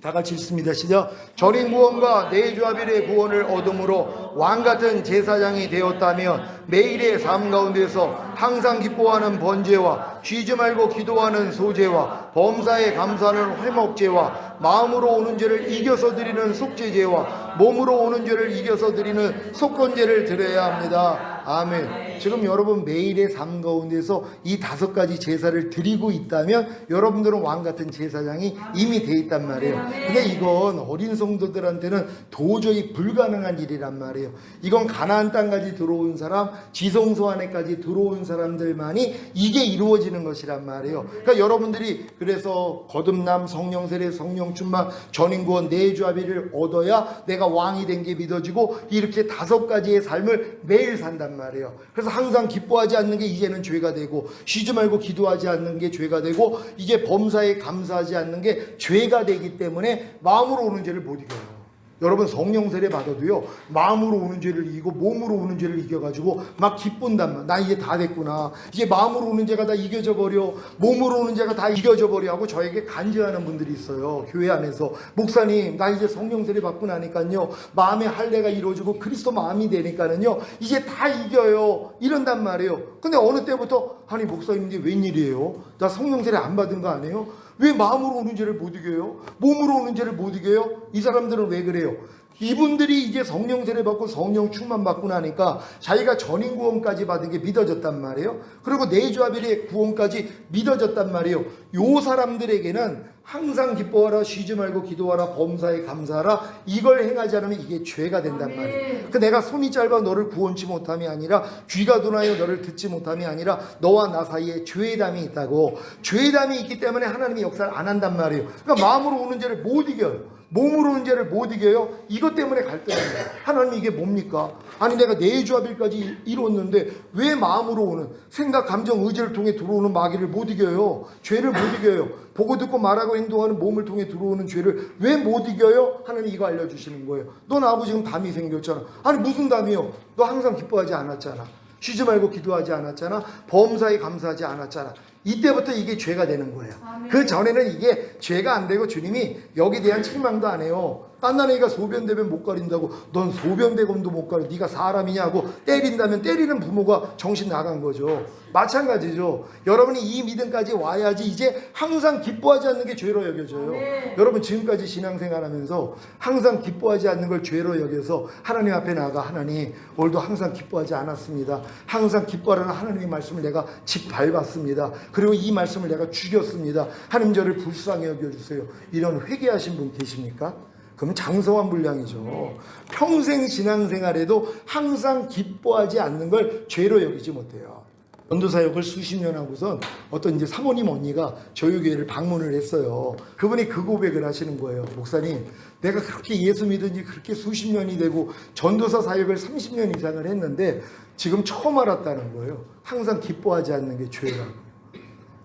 다 같이 읽습니다. 시작. 전인 구원과 내주합일의 구원을 얻음으로 왕같은 제사장이 되었다면 매일의 삶 가운데서 항상 기뻐하는 번제와 쉬지 말고 기도하는 소제와 범사에 감사하는 회목제와 마음으로 오는 죄를 이겨서 드리는 속죄제와 몸으로 오는 죄를 이겨서 드리는 속건제를 드려야 합니다. 아멘. 지금 여러분 매일의 삶 가운데서 이 5가지 제사를 드리고 있다면 여러분들은 왕같은 제사장이 이미 돼 있단 말이에요. 근데 이건 어린 성도들한테는 도저히 불가능한 일이란 말이에요. 이건 가나안 땅까지 들어온 사람, 지성소 안에까지 들어온 사람들만이 이게 이루어지는 것이란 말이에요. 그러니까 여러분들이 그래서 거듭남, 성령세례, 성령충만, 전인구원, 내주합의를 얻어야 내가 왕이 된 게 믿어지고 이렇게 5가지의 삶을 매일 산단 말이에요. 그래서 항상 기뻐하지 않는 게 이제는 죄가 되고, 쉬지 말고 기도하지 않는 게 죄가 되고, 이게 범사에 감사하지 않는 게 죄가 되기 때문에 마음으로 오는 죄를 못 이겨요. 여러분 성령 세례 받아도요, 마음으로 오는 죄를 이기고 몸으로 오는 죄를 이겨가지고 막 기쁜단 말. 나 이제 다 됐구나. 이제 마음으로 오는 죄가 다 이겨져 버려, 몸으로 오는 죄가 다 이겨져 버려 하고 저에게 간증하는 분들이 있어요. 교회 안에서. 목사님, 나 이제 성령 세례 받고 나니까요, 마음의 할례가 이루어지고 그리스도 마음이 되니까는요, 이제 다 이겨요. 이런단 말이에요. 근데 어느 때부터, 아니 목사님 이게 웬일이에요? 나 성령 세례 안 받은 거 아니에요? 왜 마음으로 오는 죄를 못 이겨요? 몸으로 오는 죄를 못 이겨요? 이 사람들은 왜 그래요? 이분들이 이제 성령 세례 받고 성령 충만 받고 나니까 자기가 전인 구원까지 받은 게 믿어졌단 말이에요. 그리고 내주합일의 구원까지 믿어졌단 말이에요. 요 사람들에게는 항상 기뻐하라, 쉬지 말고 기도하라, 범사에 감사하라, 이걸 행하지 않으면 이게 죄가 된단 말이에요. 그 내가 손이 짧아 너를 구원치 못함이 아니라, 귀가 둔하여 너를 듣지 못함이 아니라, 너와 나 사이에 죄담이 있다고. 죄담이 있기 때문에 하나님이 역사를 안 한단 말이에요. 그러니까 마음으로 오는 죄를 못 이겨요. 몸으로 오는 죄를 못 이겨요. 이것 때문에 갈등합니다. 하나님 이게 뭡니까? 아니 내가 내주합일까지 이뤘는데 왜 마음으로 오는 생각, 감정, 의지를 통해 들어오는 마귀를 못 이겨요? 죄를 못 이겨요. 보고 듣고 말하고 행동하는 몸을 통해 들어오는 죄를 왜 못 이겨요? 하나님 이거 알려주시는 거예요. 너 나하고 지금 담이 생겼잖아. 아니 무슨 담이요? 너 항상 기뻐하지 않았잖아. 쉬지 말고 기도하지 않았잖아. 범사에 감사하지 않았잖아. 이때부터 이게 죄가 되는 거예요. 그 전에는 이게 죄가 안 되고 주님이 여기에 대한 책망도 안 해요. 딴난 애가 소변대변 못 가린다고 넌 소변대검도 못 가려, 네가 사람이냐고 때린다면 때리는 부모가 정신 나간 거죠. 마찬가지죠. 여러분이 이 믿음까지 와야지 이제 항상 기뻐하지 않는 게 죄로 여겨져요. 여러분 지금까지 신앙생활하면서 항상 기뻐하지 않는 걸 죄로 여겨서 하나님 앞에 나가, 하나님 오늘도 항상 기뻐하지 않았습니다. 항상 기뻐하라는 하나님의 말씀을 내가 짓밟았습니다. 그리고 이 말씀을 내가 죽였습니다. 하나님 저를 불쌍히 여겨주세요. 이런 회개하신 분 계십니까? 그럼 장성한 분량이죠. 평생 신앙생활에도 항상 기뻐하지 않는 걸 죄로 여기지 못해요. 전도사역을 수십 년 하고선 어떤 이제 사모님 언니가 저희 교회를 방문을 했어요. 그분이 그 고백을 하시는 거예요. 목사님, 내가 그렇게 예수 믿은 지 그렇게 수십 년이 되고 전도사 사역을 30년 이상을 했는데 지금 처음 알았다는 거예요. 항상 기뻐하지 않는 게 죄라고.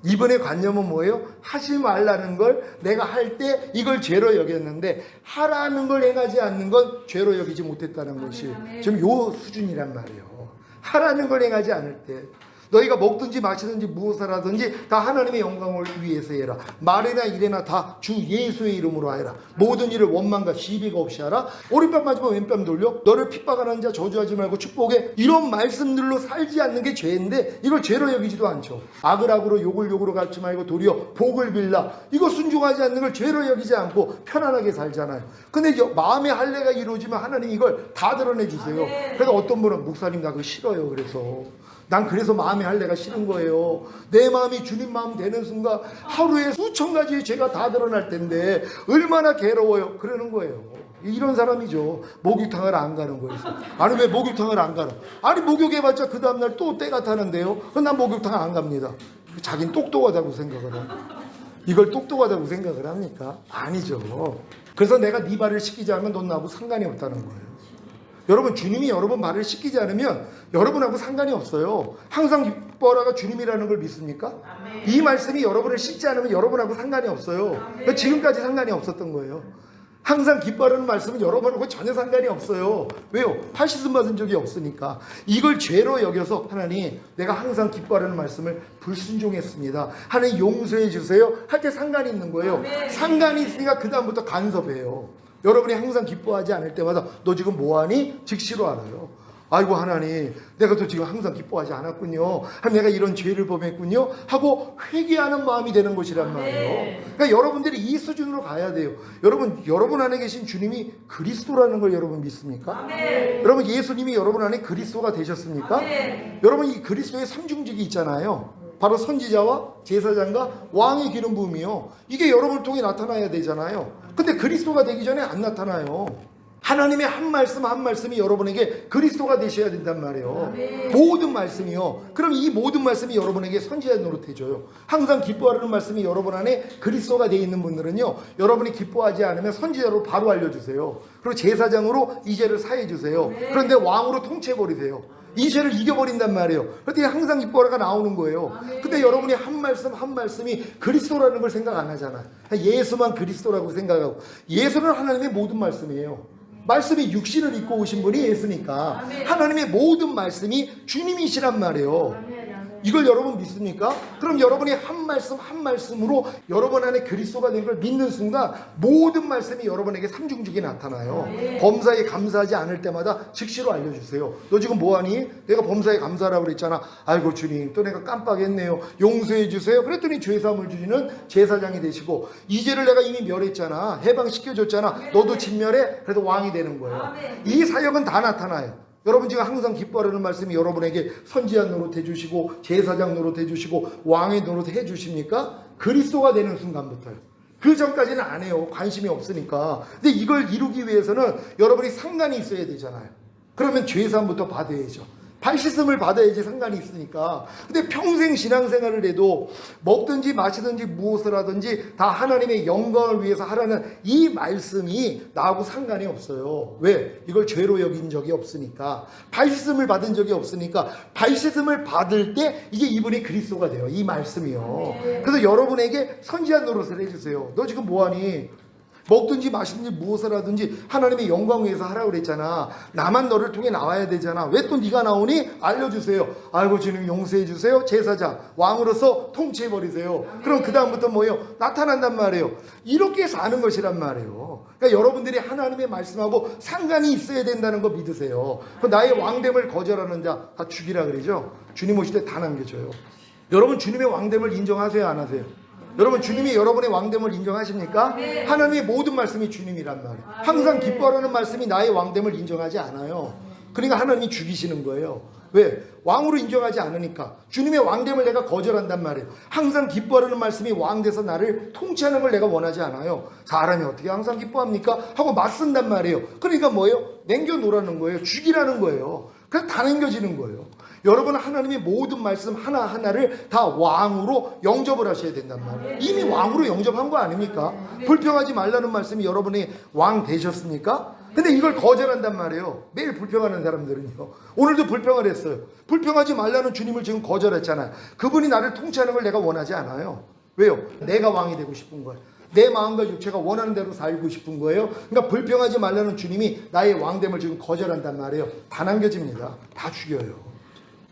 이번의 관념은 뭐예요? 하지 말라는 걸 내가 할 때 이걸 죄로 여겼는데 하라는 걸 행하지 않는 건 죄로 여기지 못했다는 것이 지금 요 수준이란 말이에요. 하라는 걸 행하지 않을 때 너희가 먹든지 마시든지 무엇을 하든지 다 하나님의 영광을 위해서 해라. 말이나 일이나 다 주 예수의 이름으로 하여라. 모든 일을 원망과 시비가 없이 하라. 오른뺨 맞으면 왼뺨 돌려. 너를 핍박하는 자 저주하지 말고 축복해. 이런 말씀들로 살지 않는 게 죄인데 이걸 죄로 여기지도 않죠. 악을 악으로 욕을 욕으로 갚지 말고 도리어 복을 빌라. 이거 순종하지 않는 걸 죄로 여기지 않고 편안하게 살잖아요. 근데 마음의 할례가 이루어지면 하나님 이걸 다 드러내 주세요. 그래서 어떤 분은 목사님 나 그거 싫어요. 그래서 마음의 할례가 싫은 거예요. 내 마음이 주님 마음 되는 순간 하루에 수천 가지의 죄가 다 드러날 텐데 얼마나 괴로워요. 그러는 거예요. 이런 사람이죠. 목욕탕을 안 가는 거예요. 아니 왜 목욕탕을 안 가나? 아니 목욕해봤자 그 다음날 또 때가 타는데요. 그럼 난 목욕탕 안 갑니다. 자긴 똑똑하다고 생각을 해요. 이걸 똑똑하다고 생각을 합니까? 아니죠. 그래서 내가 네 말을 시키지 않으면 넌 나하고 상관이 없다는 거예요. 여러분 주님이 여러분 말을 시키지 않으면 여러분하고 상관이 없어요. 항상 기뻐라가 주님이라는 걸 믿습니까? 아멘. 이 말씀이 여러분을 씻지 않으면 여러분하고 상관이 없어요. 그러니까 지금까지 상관이 없었던 거예요. 항상 기뻐하는 말씀은 여러분하고 전혀 상관이 없어요. 왜요? 파시즘 받은 적이 없으니까. 이걸 죄로 여겨서 하나님 내가 항상 기뻐하는 말씀을 불순종했습니다. 하나님 용서해 주세요 할 때 상관이 있는 거예요. 아멘. 상관이 있으니까 그 다음부터 간섭해요. 여러분이 항상 기뻐하지 않을 때마다 너 지금 뭐하니? 즉시로 알아요. 아이고 하나님 내가 또 지금 항상 기뻐하지 않았군요. 내가 이런 죄를 범했군요 하고 회개하는 마음이 되는 것이란 말이에요. 그러니까 여러분들이 이 수준으로 가야 돼요. 여러분 안에 계신 주님이 그리스도라는 걸 여러분 믿습니까? 아멘. 여러분 예수님이 여러분 안에 그리스도가 되셨습니까? 아멘. 여러분 이 그리스도의 삼중직이 있잖아요. 바로 선지자와 제사장과 왕의 기름 부음이요. 이게 여러분을 통해 나타나야 되잖아요. 근데 그리스도가 되기 전에 안 나타나요. 하나님의 한 말씀 한 말씀이 여러분에게 그리스도가 되셔야 된단 말이에요. 아멘. 모든 말씀이요. 그럼 이 모든 말씀이 여러분에게 선지자 노릇해줘요. 항상 기뻐하는 말씀이 여러분 안에 그리스도가 되어 있는 분들은요, 여러분이 기뻐하지 않으면 선지자로 바로 알려주세요. 그리고 제사장으로 이 죄를 사해 주세요. 그런데 왕으로 통치해버리세요. 이 죄를 이겨버린단 말이에요. 그런데 항상 기뻐라가 나오는 거예요. 근데 여러분이 한 말씀 한 말씀이 그리스도라는 걸 생각 안 하잖아요. 예수만 그리스도라고 생각하고, 예수는 하나님의 모든 말씀이에요. 말씀이 육신을 입고 오신 분이 예수니까 하나님의 모든 말씀이 주님이시란 말이에요. 이걸 여러분 믿습니까? 그럼 여러분이 한 말씀 한 말씀으로 여러분 안에 그리스도가 된 걸 믿는 순간 모든 말씀이 여러분에게 삼중직이 나타나요. 범사에 감사하지 않을 때마다 즉시로 알려주세요. 너 지금 뭐하니? 내가 범사에 감사하라고 그랬잖아. 아이고 주님 또 내가 깜빡했네요. 용서해 주세요. 그랬더니 죄사함을 주시는 제사장이 되시고, 이 죄를 내가 이미 멸했잖아. 해방시켜줬잖아. 너도 진멸해. 그래도 왕이 되는 거예요. 이 사역은 다 나타나요. 여러분 지금 항상 기뻐하라는 말씀이 여러분에게 선지자 노릇 해주시고 제사장 노릇 해주시고 왕의 노릇 해주십니까? 그리스도가 되는 순간부터요. 그 전까지는 안 해요. 관심이 없으니까. 근데 이걸 이루기 위해서는 여러분이 상관이 있어야 되잖아요. 그러면 죄사함부터 받아야죠. 발씻음을 받아야지 상관이 있으니까. 근데 평생 신앙생활을 해도 먹든지 마시든지 무엇을 하든지 다 하나님의 영광을 위해서 하라는 이 말씀이 나하고 상관이 없어요. 왜? 이걸 죄로 여긴 적이 없으니까. 발씻음을 받은 적이 없으니까. 발씻음을 받을 때 이게 이분이 그리스도가 돼요. 이 말씀이요. 그래서 여러분에게 선지자 노릇을 해주세요. 너 지금 뭐하니? 먹든지 마시든지 무엇을 하든지 하나님의 영광 위해서 하라고 그랬잖아. 나만 너를 통해 나와야 되잖아. 왜 또 네가 나오니? 알려주세요. 아이고 주님 용서해 주세요. 제사장 왕으로서 통치해버리세요. 그럼 그 다음부터 뭐예요? 나타난단 말이에요. 이렇게 사는 것이란 말이에요. 그러니까 여러분들이 하나님의 말씀하고 상관이 있어야 된다는 거 믿으세요. 그 나의 왕됨을 거절하는 자 다 죽이라 그러죠. 주님 오실 때 다 남겨줘요. 여러분 주님의 왕됨을 인정하세요? 안 하세요? 여러분 주님이 여러분의 왕됨을 인정하십니까? 네. 하나님의 모든 말씀이 주님이란 말이에요. 항상 기뻐하라는 말씀이 나의 왕됨을 인정하지 않아요. 그러니까 하나님이 죽이시는 거예요. 왜? 왕으로 인정하지 않으니까. 주님의 왕됨을 내가 거절한단 말이에요. 항상 기뻐하라는 말씀이 왕돼서 나를 통치하는 걸 내가 원하지 않아요. 사람이 어떻게 항상 기뻐합니까? 하고 맞선단 말이에요. 그러니까 뭐예요? 남겨놓으라는 거예요. 죽이라는 거예요. 그래서 다 남겨지는 거예요. 여러분은 하나님의 모든 말씀 하나하나를 다 왕으로 영접을 하셔야 된단 말이에요. 이미 왕으로 영접한 거 아닙니까? 불평하지 말라는 말씀이 여러분의 왕 되셨습니까? 근데 이걸 거절한단 말이에요. 매일 불평하는 사람들은요. 오늘도 불평을 했어요. 불평하지 말라는 주님을 지금 거절했잖아요. 그분이 나를 통치하는 걸 내가 원하지 않아요. 왜요? 내가 왕이 되고 싶은 거예요. 내 마음과 육체가 원하는 대로 살고 싶은 거예요. 그러니까 불평하지 말라는 주님이 나의 왕됨을 지금 거절한단 말이에요. 다 남겨집니다. 다 죽여요.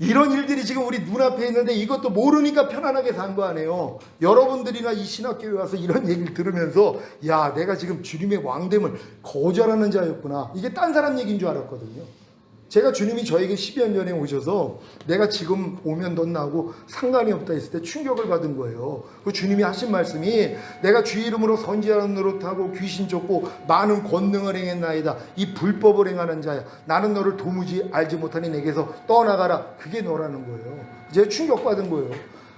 이런 일들이 지금 우리 눈앞에 있는데 이것도 모르니까 편안하게 산 거 아니에요. 여러분들이나 이 신학교에 와서 이런 얘기를 들으면서 야, 내가 지금 주님의 왕됨을 거절하는 자였구나. 이게 딴 사람 얘기인 줄 알았거든요. 제가 주님이 저에게 10여 년 전에 오셔서 내가 지금 오면 넌 나하고 상관이 없다 했을 때 충격을 받은 거예요. 그 주님이 하신 말씀이 내가 주 이름으로 선지자는 노릇하고 귀신 쫓고 많은 권능을 행했나이다. 이 불법을 행하는 자야. 나는 너를 도무지 알지 못하니 내게서 떠나가라. 그게 너라는 거예요. 이제 충격받은 거예요.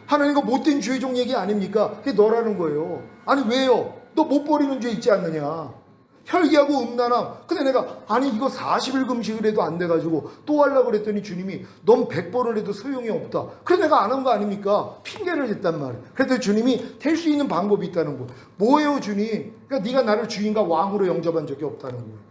하나님과 못된 죄종 얘기 아닙니까? 그게 너라는 거예요. 아니 왜요? 너 못 버리는 죄 있지 않느냐? 혈기하고 음란함. 근데 내가 아니 이거 40일 금식을 해도 안 돼가지고 또 하려고 그랬더니 주님이 넌 100번을 해도 소용이 없다. 그래 내가 안 한 거 아닙니까? 핑계를 댔단 말이에요. 그래도 주님이 될 수 있는 방법이 있다는 거예요. 뭐예요 주님? 그러니까 네가 나를 주인과 왕으로 영접한 적이 없다는 거예요.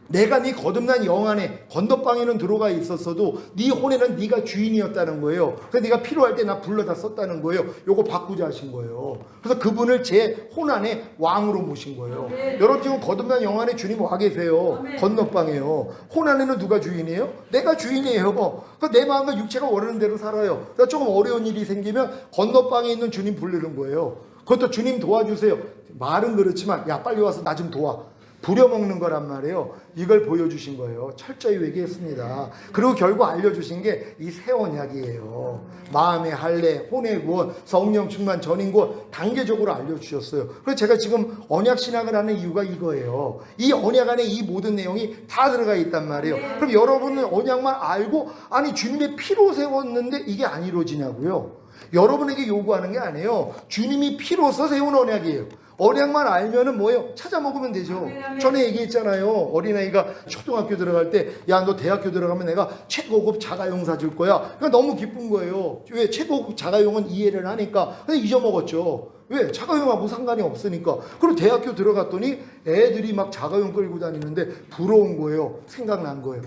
내가 네 거듭난 영 안에 건너방에는 들어가 있었어도 네 혼에는 네가 주인이었다는 거예요. 그래서 네가 필요할 때 나 불러다 썼다는 거예요. 요거 바꾸자 하신 거예요. 그래서 그분을 제 혼 안에 왕으로 모신 거예요. 여러분 지금 거듭난 영 안에 주님 와 계세요. 건너방에요. 혼 안에는 누가 주인이에요? 내가 주인이에요. 그러니까 내 마음과 육체가 원하는 대로 살아요. 그러니까 조금 어려운 일이 생기면 건너방에 있는 주님 부르는 거예요. 그것도 주님 도와주세요. 말은 그렇지만 야 빨리 와서 나 좀 도와. 부려먹는 거란 말이에요. 이걸 보여주신 거예요. 철저히 회개했습니다. 그리고 결국 알려주신 게 이 새 언약이에요. 마음의 할례, 혼의 구원, 성령 충만, 전인 구원 단계적으로 알려주셨어요. 그래서 제가 지금 언약 신학을 하는 이유가 이거예요. 이 언약 안에 이 모든 내용이 다 들어가 있단 말이에요. 그럼 여러분은 언약만 알고 아니 주님의 피로 세웠는데 이게 안 이루어지냐고요. 여러분에게 요구하는 게 아니에요. 주님이 피로서 세운 언약이에요. 언약만 알면은 뭐예요? 찾아 먹으면 되죠. 전에 얘기했잖아요. 어린아이가 초등학교 들어갈 때 야 너 대학교 들어가면 내가 최고급 자가용 사줄 거야. 그러니까 너무 기쁜 거예요. 왜? 최고급 자가용은 이해를 하니까. 근데 잊어먹었죠. 왜? 자가용하고 상관이 없으니까. 그리고 대학교 들어갔더니 애들이 막 자가용 끌고 다니는데 부러운 거예요. 생각난 거예요.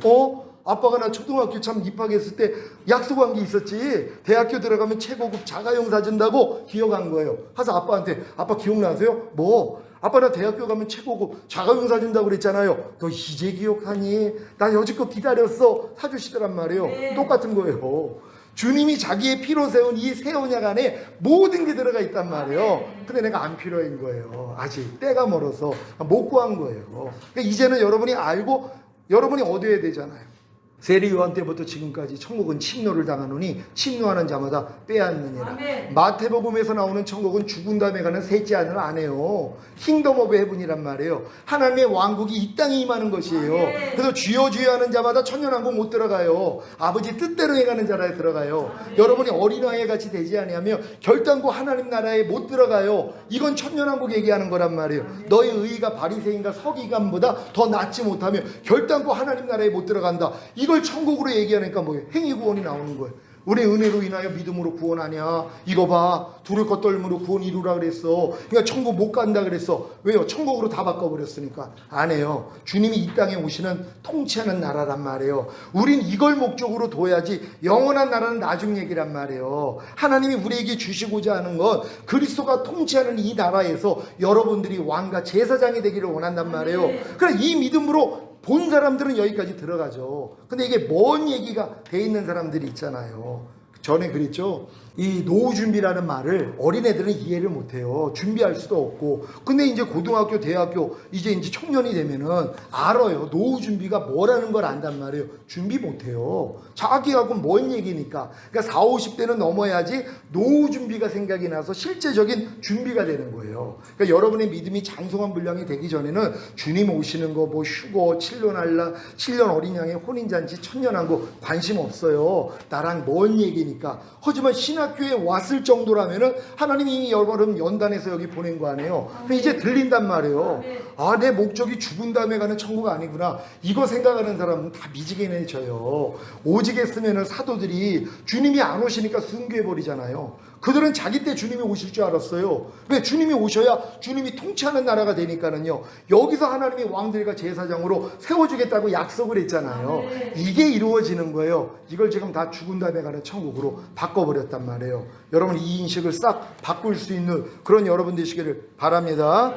아빠가 나 초등학교 참 입학했을 때 약속한 게 있었지. 대학교 들어가면 최고급 자가용 사준다고 기억한 거예요. 그래서 아빠한테 아빠 기억나세요? 뭐? 아빠 나 대학교 가면 최고급 자가용 사준다고 그랬잖아요. 너 이제 기억하니? 나 여지껏 기다렸어. 사주시더란 말이에요. 똑같은 거예요. 주님이 자기의 피로 세운 이 새 언약 안에 모든 게 들어가 있단 말이에요. 근데 내가 안 필요한 거예요. 아직 때가 멀어서 못 구한 거예요. 그러니까 이제는 여러분이 알고 여러분이 얻어야 되잖아요. 세리 요한 때부터 지금까지 천국은 침노를 당하노니 침노하는 자마다 빼앗느니라. 아멘. 마태복음에서 나오는 천국은 죽은 다음에 가는 셋째 하늘 안 해요. 킹덤 오브 헤븐이란 말이에요. 하나님의 왕국이 이 땅에 임하는 것이에요. 아멘. 그래서 주여 주여 하는 자마다 천년왕국 못 들어가요. 아버지 뜻대로 행하는 자라에 들어가요. 아멘. 여러분이 어린아이 같이 되지 아니하면 결단코 하나님 나라에 못 들어가요. 이건 천년왕국 얘기하는 거란 말이에요. 아멘. 너의 의의가 바리새인과 서기관보다 더 낫지 못하며 결단코 하나님 나라에 못 들어간다. 이걸 천국으로 얘기하니까 뭐예요? 행위구원이 나오는 거예요. 우리 은혜로 인하여 믿음으로 구원하냐? 이거 봐. 두를 것 떨므로 구원 이루라 그랬어. 그러니까 천국 못 간다 그랬어. 왜요? 천국으로 다 바꿔버렸으니까. 안 해요. 주님이 이 땅에 오시는 통치하는 나라란 말이에요. 우린 이걸 목적으로 둬야지 영원한 나라는 나중 얘기란 말이에요. 하나님이 우리에게 주시고자 하는 건 그리스도가 통치하는 이 나라에서 여러분들이 왕과 제사장이 되기를 원한단 말이에요. 그러니까 이 믿음으로 본 사람들은 여기까지 들어가죠. 근데 이게 뭔 얘기가 돼 있는 사람들이 있잖아요. 전에 그랬죠. 이 노후 준비라는 말을 어린애들은 이해를 못해요. 준비할 수도 없고. 근데 이제 고등학교, 대학교, 이제 청년이 되면은 알아요. 노후 준비가 뭐라는 걸 안단 말이에요. 준비 못해요. 자기하고 뭔 얘기니까. 그러니까 40, 50대는 넘어야지 노후 준비가 생각이 나서 실제적인 준비가 되는 거예요. 그러니까 여러분의 믿음이 장성한 분량이 되기 전에는 주님 오시는 거, 뭐 휴거, 7년 알라, 7년 어린 양의 혼인잔치, 천년왕국 관심 없어요. 나랑 뭔 얘기니까. 하지만 신학교에 왔을 정도라면은 하나님이 이미 여러분 연단해서 여기 보낸 거 아니에요. 이제 들린단 말이에요. 아, 내 목적이 죽은 다음에 가는 천국 아니구나. 이거 생각하는 사람은 다 미지근해져요. 오직 했으면은 사도들이 주님이 안 오시니까 순교해버리잖아요. 그들은 자기 때 주님이 오실 줄 알았어요. 왜? 주님이 오셔야 주님이 통치하는 나라가 되니까는요. 여기서 하나님이 왕들과 제사장으로 세워주겠다고 약속을 했잖아요. 이게 이루어지는 거예요. 이걸 지금 다 죽은 다음에 가는 천국으로 바꿔버렸단 말이에요. 여러분 이 인식을 싹 바꿀 수 있는 그런 여러분 되시기를 바랍니다.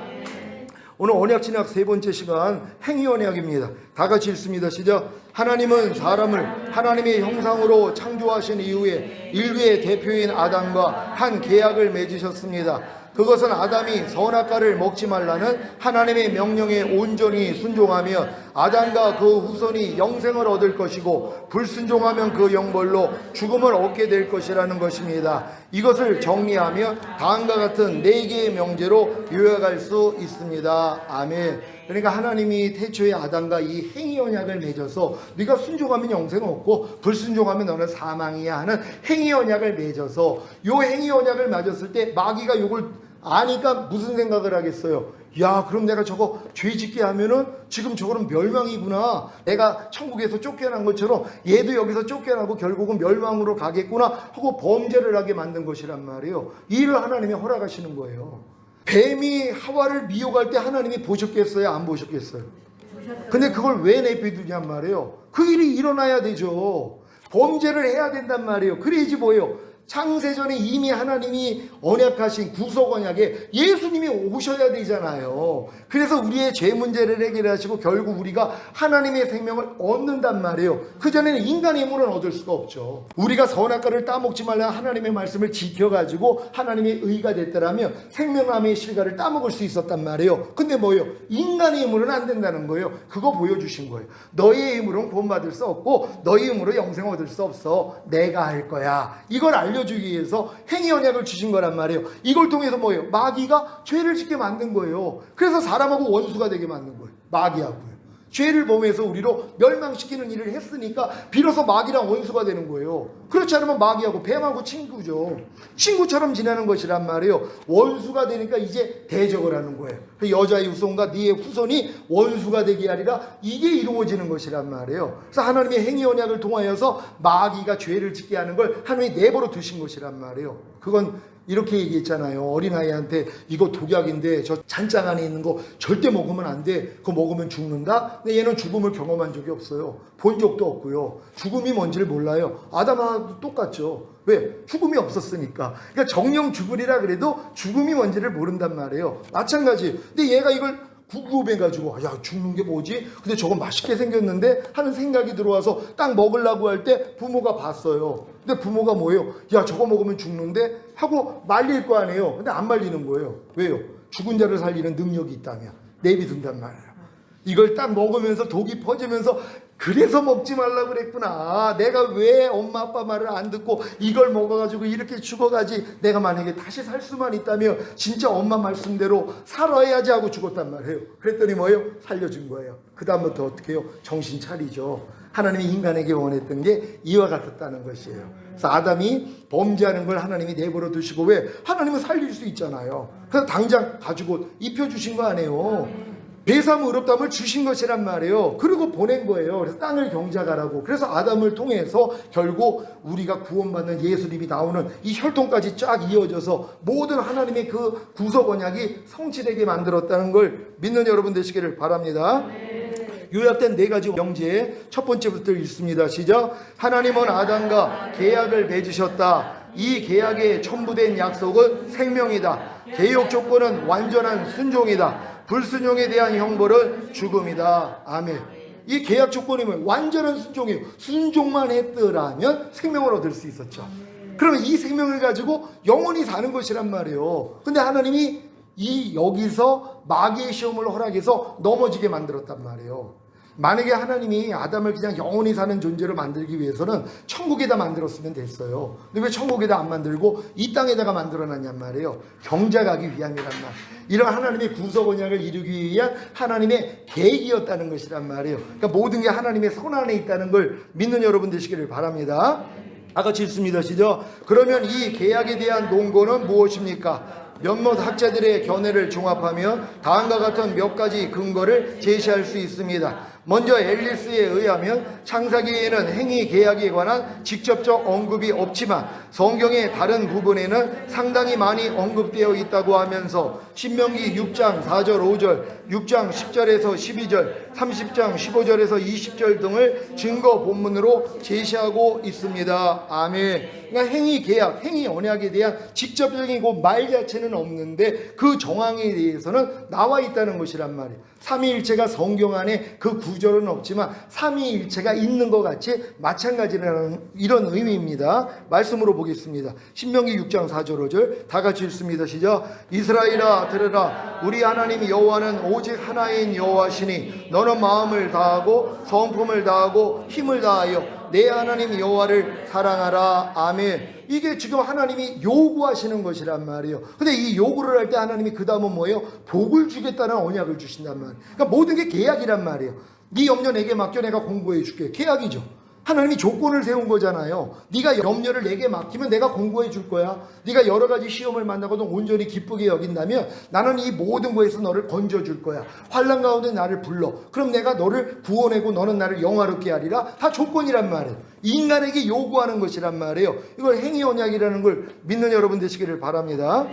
오늘 언약 진학 세 번째 시간 행위 언약입니다. 다 같이 읽습니다. 시작. 하나님은 사람을 하나님의 형상으로 창조하신 이후에 인류의 대표인 아담과 한 계약을 맺으셨습니다. 그것은 아담이 선악과를 먹지 말라는 하나님의 명령에 온전히 순종하며 아담과 그 후손이 영생을 얻을 것이고 불순종하면 그 영벌로 죽음을 얻게 될 것이라는 것입니다. 이것을 정리하며 다음과 같은 4개의 명제로 요약할 수 있습니다. 아멘. 그러니까 하나님이 태초에 아담과 이 행위 언약을 맺어서 네가 순종하면 영생 얻고 불순종하면 너는 사망이야 하는 행위 언약을 맺어서 요 행위 언약을 맺었을 때 마귀가 요걸 아니까 무슨 생각을 하겠어요? 야, 그럼 내가 저거 죄 짓게 하면은 지금 저거는 멸망이구나. 내가 천국에서 쫓겨난 것처럼 얘도 여기서 쫓겨나고 결국은 멸망으로 가겠구나 하고 범죄를 하게 만든 것이란 말이에요. 이를 하나님이 허락하시는 거예요. 뱀이 하와를 미혹할 때 하나님이 보셨겠어요? 안 보셨겠어요? 근데 그걸 왜 내비두냔 말이에요. 그 일이 일어나야 되죠. 범죄를 해야 된단 말이에요. 그래야지 뭐예요? 창세전에 이미 하나님이 언약하신 구속 언약에 예수님이 오셔야 되잖아요. 그래서 우리의 죄 문제를 해결하시고 결국 우리가 하나님의 생명을 얻는단 말이에요. 그전에는 인간의 힘으로는 얻을 수가 없죠. 우리가 선악과를 따먹지 말라 하나님의 말씀을 지켜가지고 하나님의 의가 됐더라면 생명나무의 실과를 따먹을 수 있었단 말이에요. 근데 뭐예요? 인간의 힘으로는 안 된다는 거예요. 그거 보여주신 거예요. 너의 힘으로는 구원받을 수 없고 너의 힘으로 영생 얻을 수 없어. 내가 할 거야. 이걸 알려주기 위해서 행위 언약을 주신 거란 말이에요. 이걸 통해서 뭐예요? 마귀가 죄를 짓게 만든 거예요. 그래서 사람하고 원수가 되게 만든 거예요. 마귀하고요. 죄를 범해서 우리로 멸망시키는 일을 했으니까 비로소 마귀랑 원수가 되는 거예요. 그렇지 않으면 마귀하고 뱀하고 친구죠. 친구처럼 지내는 것이란 말이에요. 원수가 되니까 이제 대적을 하는 거예요. 여자의 후손과 네의 후손이 원수가 되게 하리라. 이게 이루어지는 것이란 말이에요. 그래서 하나님의 행위 언약을 통하여서 마귀가 죄를 짓게 하는 걸 하나님이 내버려 두신 것이란 말이에요. 그건 이렇게 얘기했잖아요. 어린아이한테 이거 독약인데 저 잔장 안에 있는 거 절대 먹으면 안 돼. 그거 먹으면 죽는다? 근데 얘는 죽음을 경험한 적이 없어요. 본 적도 없고요. 죽음이 뭔지를 몰라요. 아담하고도 똑같죠. 왜? 죽음이 없었으니까. 그러니까 정령 죽으리라 그래도 죽음이 뭔지를 모른단 말이에요. 마찬가지. 근데 얘가 이걸 궁금해가지고 야, 죽는 게 뭐지? 근데 저거 맛있게 생겼는데 하는 생각이 들어와서 딱 먹으려고 할 때 부모가 봤어요. 근데 부모가 뭐예요? 야, 저거 먹으면 죽는데? 하고 말릴 거 아니에요. 근데 안 말리는 거예요. 왜요? 죽은 자를 살리는 능력이 있다면 내비둔단 말이에요. 이걸 딱 먹으면서 독이 퍼지면서 그래서 먹지 말라고 그랬구나. 내가 왜 엄마 아빠 말을 안 듣고 이걸 먹어가지고 이렇게 죽어가지. 내가 만약에 다시 살 수만 있다면 진짜 엄마 말씀대로 살아야지 하고 죽었단 말이에요. 그랬더니 뭐예요? 살려준 거예요. 그 다음부터 어떻게 해요? 정신 차리죠. 하나님이 인간에게 원했던 게 이와 같았다는 것이에요. 그래서 아담이 범죄하는 걸 하나님이 내버려 두시고 왜? 하나님은 살릴 수 있잖아요. 그래서 당장 가지고 입혀주신 거 아니에요. 배삼 의롭다함을 주신 것이란 말이에요. 그리고 보낸 거예요. 그래서 땅을 경작하라고. 그래서 아담을 통해서 결국 우리가 구원받는 예수님이 나오는 이 혈통까지 쫙 이어져서 모든 하나님의 그 구속 언약이 성취되게 만들었다는 걸 믿는 여러분 되시기를 바랍니다. 요약된 4가지 명제 첫 번째부터 읽습니다. 시작. 하나님은 아담과 계약을 맺으셨다. 이 계약에 첨부된 약속은 생명이다. 계약 조건은 완전한 순종이다. 불순종에 대한 형벌은 죽음이다. 아멘. 이 계약 조건이 뭐예요? 완전한 순종이에요. 순종만 했더라면 생명을 얻을 수 있었죠. 그러면 이 생명을 가지고 영원히 사는 것이란 말이에요. 근데 하나님이 여기서 마귀의 시험을 허락해서 넘어지게 만들었단 말이에요. 만약에 하나님이 아담을 그냥 영원히 사는 존재로 만들기 위해서는 천국에다 만들었으면 됐어요. 근데 왜 천국에다 안 만들고 이 땅에다가 만들어놨냔 말이에요. 경작하기 위함이란 말. 이런 하나님의 구속 언약을 이루기 위한 하나님의 계획이었다는 것이란 말이에요. 그러니까 모든 게 하나님의 손 안에 있다는 걸 믿는 여러분 되시기를 바랍니다. 아까 읽습니다. 시죠. 그러면 이 계약에 대한 논거는 무엇입니까? 몇몇 학자들의 견해를 종합하며 다음과 같은 몇 가지 근거를 제시할 수 있습니다. 먼저 앨리스에 의하면 창세기에는 행위 계약에 관한 직접적 언급이 없지만 성경의 다른 부분에는 상당히 많이 언급되어 있다고 하면서 신명기 6장 4절 5절 6장 10절에서 12절 30장 15절에서 20절 등을 증거 본문으로 제시하고 있습니다. 아멘. 그러니까 행위 계약, 행위 언약에 대한 직접적인 말 자체는 없는데 그 정황에 대해서는 나와 있다는 것이란 말이에요. 삼위일체가 성경 안에 그 구절은 없지만 삼위일체가 있는 것 같이 마찬가지라는 이런 의미입니다. 말씀으로 보겠습니다. 신명기 6장 4절 5절 다 같이 읽습니다. 시작. 이스라엘아 들으라. 우리 하나님 여호와는 오직 하나인 여호와시니 너는 마음을 다하고 성품을 다하고 힘을 다하여 내 하나님 여호와를 사랑하라. 아멘. 이게 지금 하나님이 요구하시는 것이란 말이에요. 근데 이 요구를 할 때 하나님이 그 다음은 뭐예요? 복을 주겠다는 언약을 주신단 말이에요. 그러니까 모든 게 계약이란 말이에요. 네 염려 내게 맡겨 내가 공부해 줄게. 계약이죠. 하나님이 조건을 세운 거잖아요. 네가 염려를 내게 맡기면 내가 공부해 줄 거야. 네가 여러 가지 시험을 만나고도 온전히 기쁘게 여긴다면 나는 이 모든 거에서 너를 건져줄 거야. 환난 가운데 나를 불러. 그럼 내가 너를 구원하고 너는 나를 영화롭게 하리라. 다 조건이란 말이에요. 인간에게 요구하는 것이란 말이에요. 이걸 행위 언약이라는 걸 믿는 여러분 되시기를 바랍니다.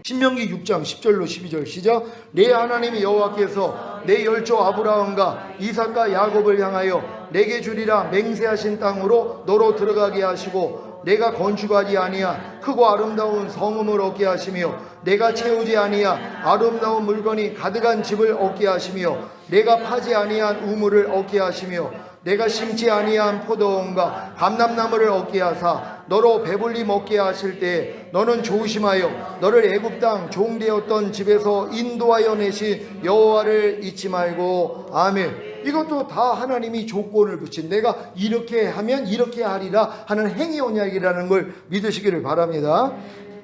신명기 6장 10절로 12절 시작. 내 하나님 여호와께서 내 열조 아브라함과 이삭과 야곱을 향하여 내게 주리라 맹세하신 땅으로 너로 들어가게 하시고 내가 건축하지 아니한 크고 아름다운 성읍을 얻게 하시며 내가 채우지 아니한 아름다운 물건이 가득한 집을 얻게 하시며 내가 파지 아니한 우물을 얻게 하시며 내가 심지 아니한 포도원과 감람나무를 얻게 하사 너로 배불리 먹게 하실 때 너는 조심하여 너를 애굽 땅 종되었던 집에서 인도하여 내신 여호와를 잊지 말고. 아멘. 이것도 다 하나님이 조건을 붙인 내가 이렇게 하면 이렇게 하리라 하는 행위 언약이라는 걸 믿으시기를 바랍니다.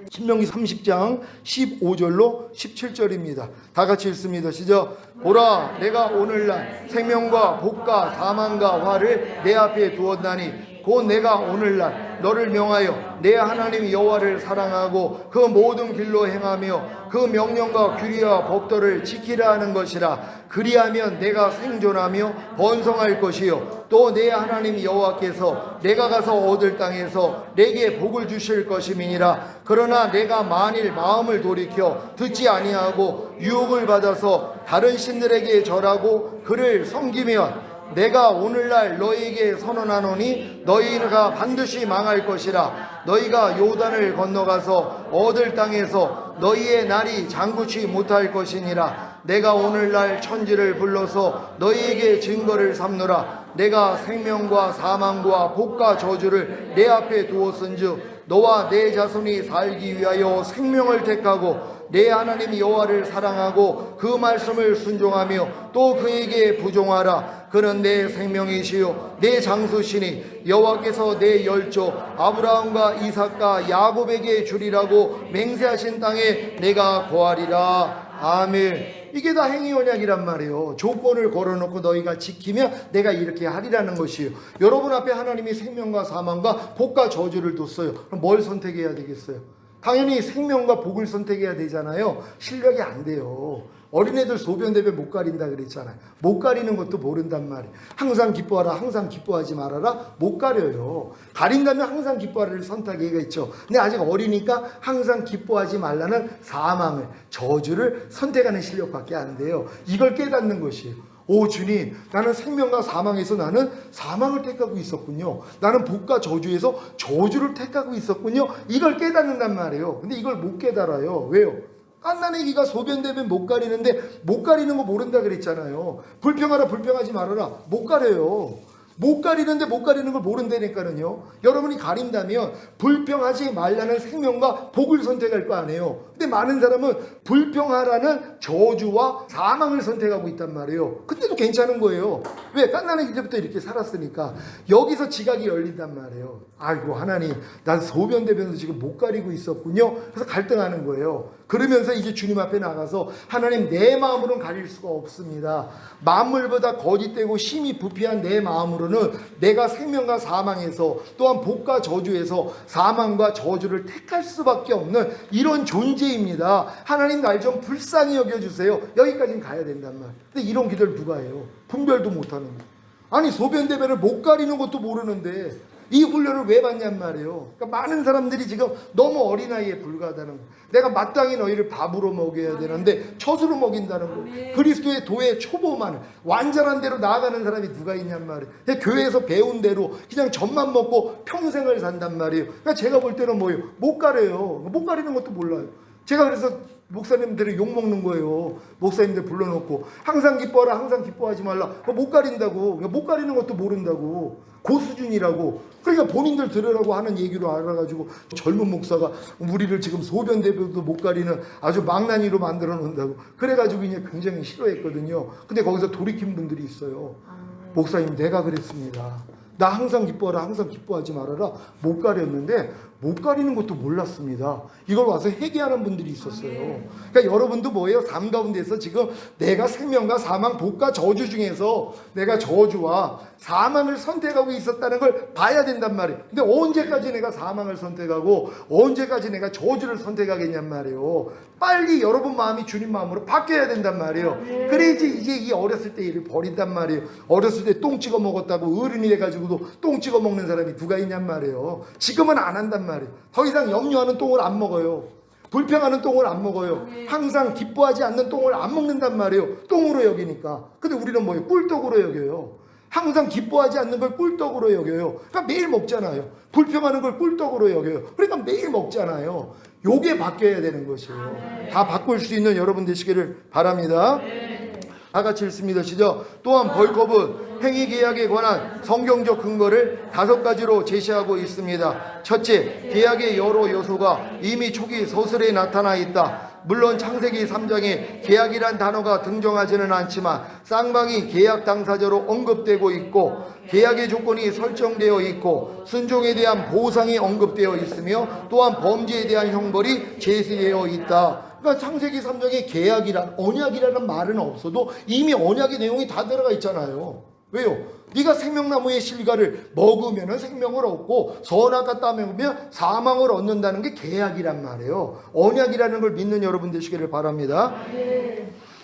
신명기 30장 15절로 17절입니다. 다 같이 읽습니다. 시작. 보라 내가 오늘날 생명과 복과 사망과 화를 내 앞에 두었나니 곧 내가 오늘날 너를 명하여 내 하나님 여호와를 사랑하고 그 모든 길로 행하며 그 명령과 규례와 법도를 지키라 하는 것이라. 그리하면 내가 생존하며 번성할 것이요 또 내 하나님 여호와께서 내가 가서 얻을 땅에서 내게 복을 주실 것임이니라. 그러나 내가 만일 마음을 돌이켜 듣지 아니하고 유혹을 받아서 다른 신들에게 절하고 그를 섬기면 내가 오늘날 너희에게 선언하노니 너희가 반드시 망할 것이라. 너희가 요단을 건너가서 얻을 땅에서 너희의 날이 장구치 못할 것이니라. 내가 오늘날 천지를 불러서 너희에게 증거를 삼노라. 내가 생명과 사망과 복과 저주를 내 앞에 두었은즉 너와 내 자손이 살기 위하여 생명을 택하고 내 하나님 여호와를 사랑하고 그 말씀을 순종하며 또 그에게 부종하라. 그는 내 생명이시요 내 장수시니 여호와께서 내 열조 아브라함과 이삭과 야곱에게 주리라고 맹세하신 땅에 내가 거하리라. 아멘. 이게 다 행위 언약이란 말이에요. 조건을 걸어놓고 너희가 지키면 내가 이렇게 하리라는 것이에요. 여러분 앞에 하나님이 생명과 사망과 복과 저주를 뒀어요. 그럼 뭘 선택해야 되겠어요? 당연히 생명과 복을 선택해야 되잖아요. 실력이 안 돼요. 어린애들 소변대변 못 가린다 그랬잖아요. 못 가리는 것도 모른단 말이에요. 항상 기뻐하라, 항상 기뻐하지 말아라. 못 가려요. 가린다면 항상 기뻐하라를 선택하기가 있죠. 근데 아직 어리니까 항상 기뻐하지 말라는 사망을, 저주를 선택하는 실력밖에 안 돼요. 이걸 깨닫는 것이에요. 오 주님, 나는 생명과 사망에서 나는 사망을 택하고 있었군요. 나는 복과 저주에서 저주를 택하고 있었군요. 이걸 깨닫는단 말이에요. 근데 이걸 못 깨달아요. 왜요? 갓난애기가 소변대변 못 가리는데 못 가리는 거 모른다 그랬잖아요. 불평하라 불평하지 말아라. 못 가려요. 못 가리는데 못 가리는 걸 모른다니까는요. 여러분이 가린다면 불평하지 말라는 생명과 복을 선택할 거 아니에요. 근데 많은 사람은 불평하라는 저주와 사망을 선택하고 있단 말이에요. 그때도 괜찮은 거예요. 왜? 갓난아기 때부터 이렇게 살았으니까. 여기서 지각이 열린단 말이에요. 아이고 하나님, 난 소변대변도 지금 못 가리고 있었군요. 그래서 갈등하는 거예요. 그러면서 이제 주님 앞에 나가서 하나님, 내 마음으로는 가릴 수가 없습니다. 만물보다 거짓되고 심히 부패한 내 마음으로는 내가 생명과 사망에서 또한 복과 저주에서 사망과 저주를 택할 수밖에 없는 이런 존재입니다. 하나님, 날 좀 불쌍히 여겨주세요. 여기까지는 가야 된단 말. 근데 이런 기도를 누가 해요? 분별도 못하는 거. 아니 소변대변을 못 가리는 것도 모르는데 이 훈련을 왜 받냔 말이에요. 그러니까 많은 사람들이 지금 너무 어린아이에 불과하다는 거예요. 내가 마땅히 너희를 밥으로 먹여야 되는데 젖으로 먹인다는 거예요. 그리스도의 도의 초보만 완전한 대로 나아가는 사람이 누가 있냔 말이에요. 그냥 교회에서 배운 대로 그냥 젖만 먹고 평생을 산단 말이에요. 그러니까 제가 볼 때는 뭐예요? 못 가려요. 못 가리는 것도 몰라요. 제가 그래서 목사님들이 욕먹는 거예요. 목사님들 불러놓고 항상 기뻐하라, 항상 기뻐하지 말라. 못 가린다고. 못 가리는 것도 모른다고. 그 수준이라고. 그러니까 본인들 들으라고 하는 얘기로 알아가지고 젊은 목사가 우리를 지금 소변대표도 못 가리는 아주 망나니로 만들어 놓는다고. 그래가지고 그냥 굉장히 싫어했거든요. 근데 거기서 돌이킨 분들이 있어요. 목사님, 내가 그랬습니다. 나 항상 기뻐하라, 항상 기뻐하지 말아라. 못 가렸는데 못 가리는 것도 몰랐습니다. 이걸 와서 회개하는 분들이 있었어요. 그러니까 여러분도 뭐예요? 삶 가운데서 지금 내가 생명과 사망, 복과 저주 중에서 내가 저주와 사망을 선택하고 있었다는 걸 봐야 된단 말이에요. 근데 언제까지 내가 사망을 선택하고 언제까지 내가 저주를 선택하겠냔 말이에요. 빨리 여러분 마음이 주님 마음으로 바뀌어야 된단 말이에요. 그래야지 이제 이 어렸을 때 일을 버린단 말이에요. 어렸을 때 똥 찍어 먹었다고 어른이 돼가지고도 똥 찍어 먹는 사람이 누가 있냔 말이에요. 지금은 안 한단 말이에요. 더 이상 염려하는 똥을 안 먹어요. 불평하는 똥을 안 먹어요. 항상 기뻐하지 않는 똥을 안 먹는단 말이에요. 똥으로 여기니까. 근데 우리는 뭐예요? 꿀떡으로 여겨요. 항상 기뻐하지 않는 걸 꿀떡으로 여겨요. 그러니까 매일 먹잖아요. 불평하는 걸 꿀떡으로 여겨요. 그러니까 매일 먹잖아요. 요게 바뀌어야 되는 것이에요. 다 바꿀 수 있는 여러분 되시기를 바랍니다. 다 같이 읽습니다. 시작. 또한 벌컵은 행위계약에 관한 성경적 근거를 5가지로 제시하고 있습니다. 첫째, 계약의 여러 요소가 이미 초기 서술에 나타나 있다. 물론 창세기 3장에 계약이란 단어가 등장하지는 않지만 쌍방이 계약 당사자로 언급되고 있고 계약의 조건이 설정되어 있고 순종에 대한 보상이 언급되어 있으며 또한 범죄에 대한 형벌이 제시되어 있다. 그러니까 창세기 3장에 계약이란, 언약이라는 말은 없어도 이미 언약의 내용이 다 들어가 있잖아요. 왜요? 네가 생명나무의 실과를 먹으면 생명을 얻고 선악과 따먹으면 사망을 얻는다는 게 계약이란 말이에요. 언약이라는 걸 믿는 여러분 되시기를 바랍니다.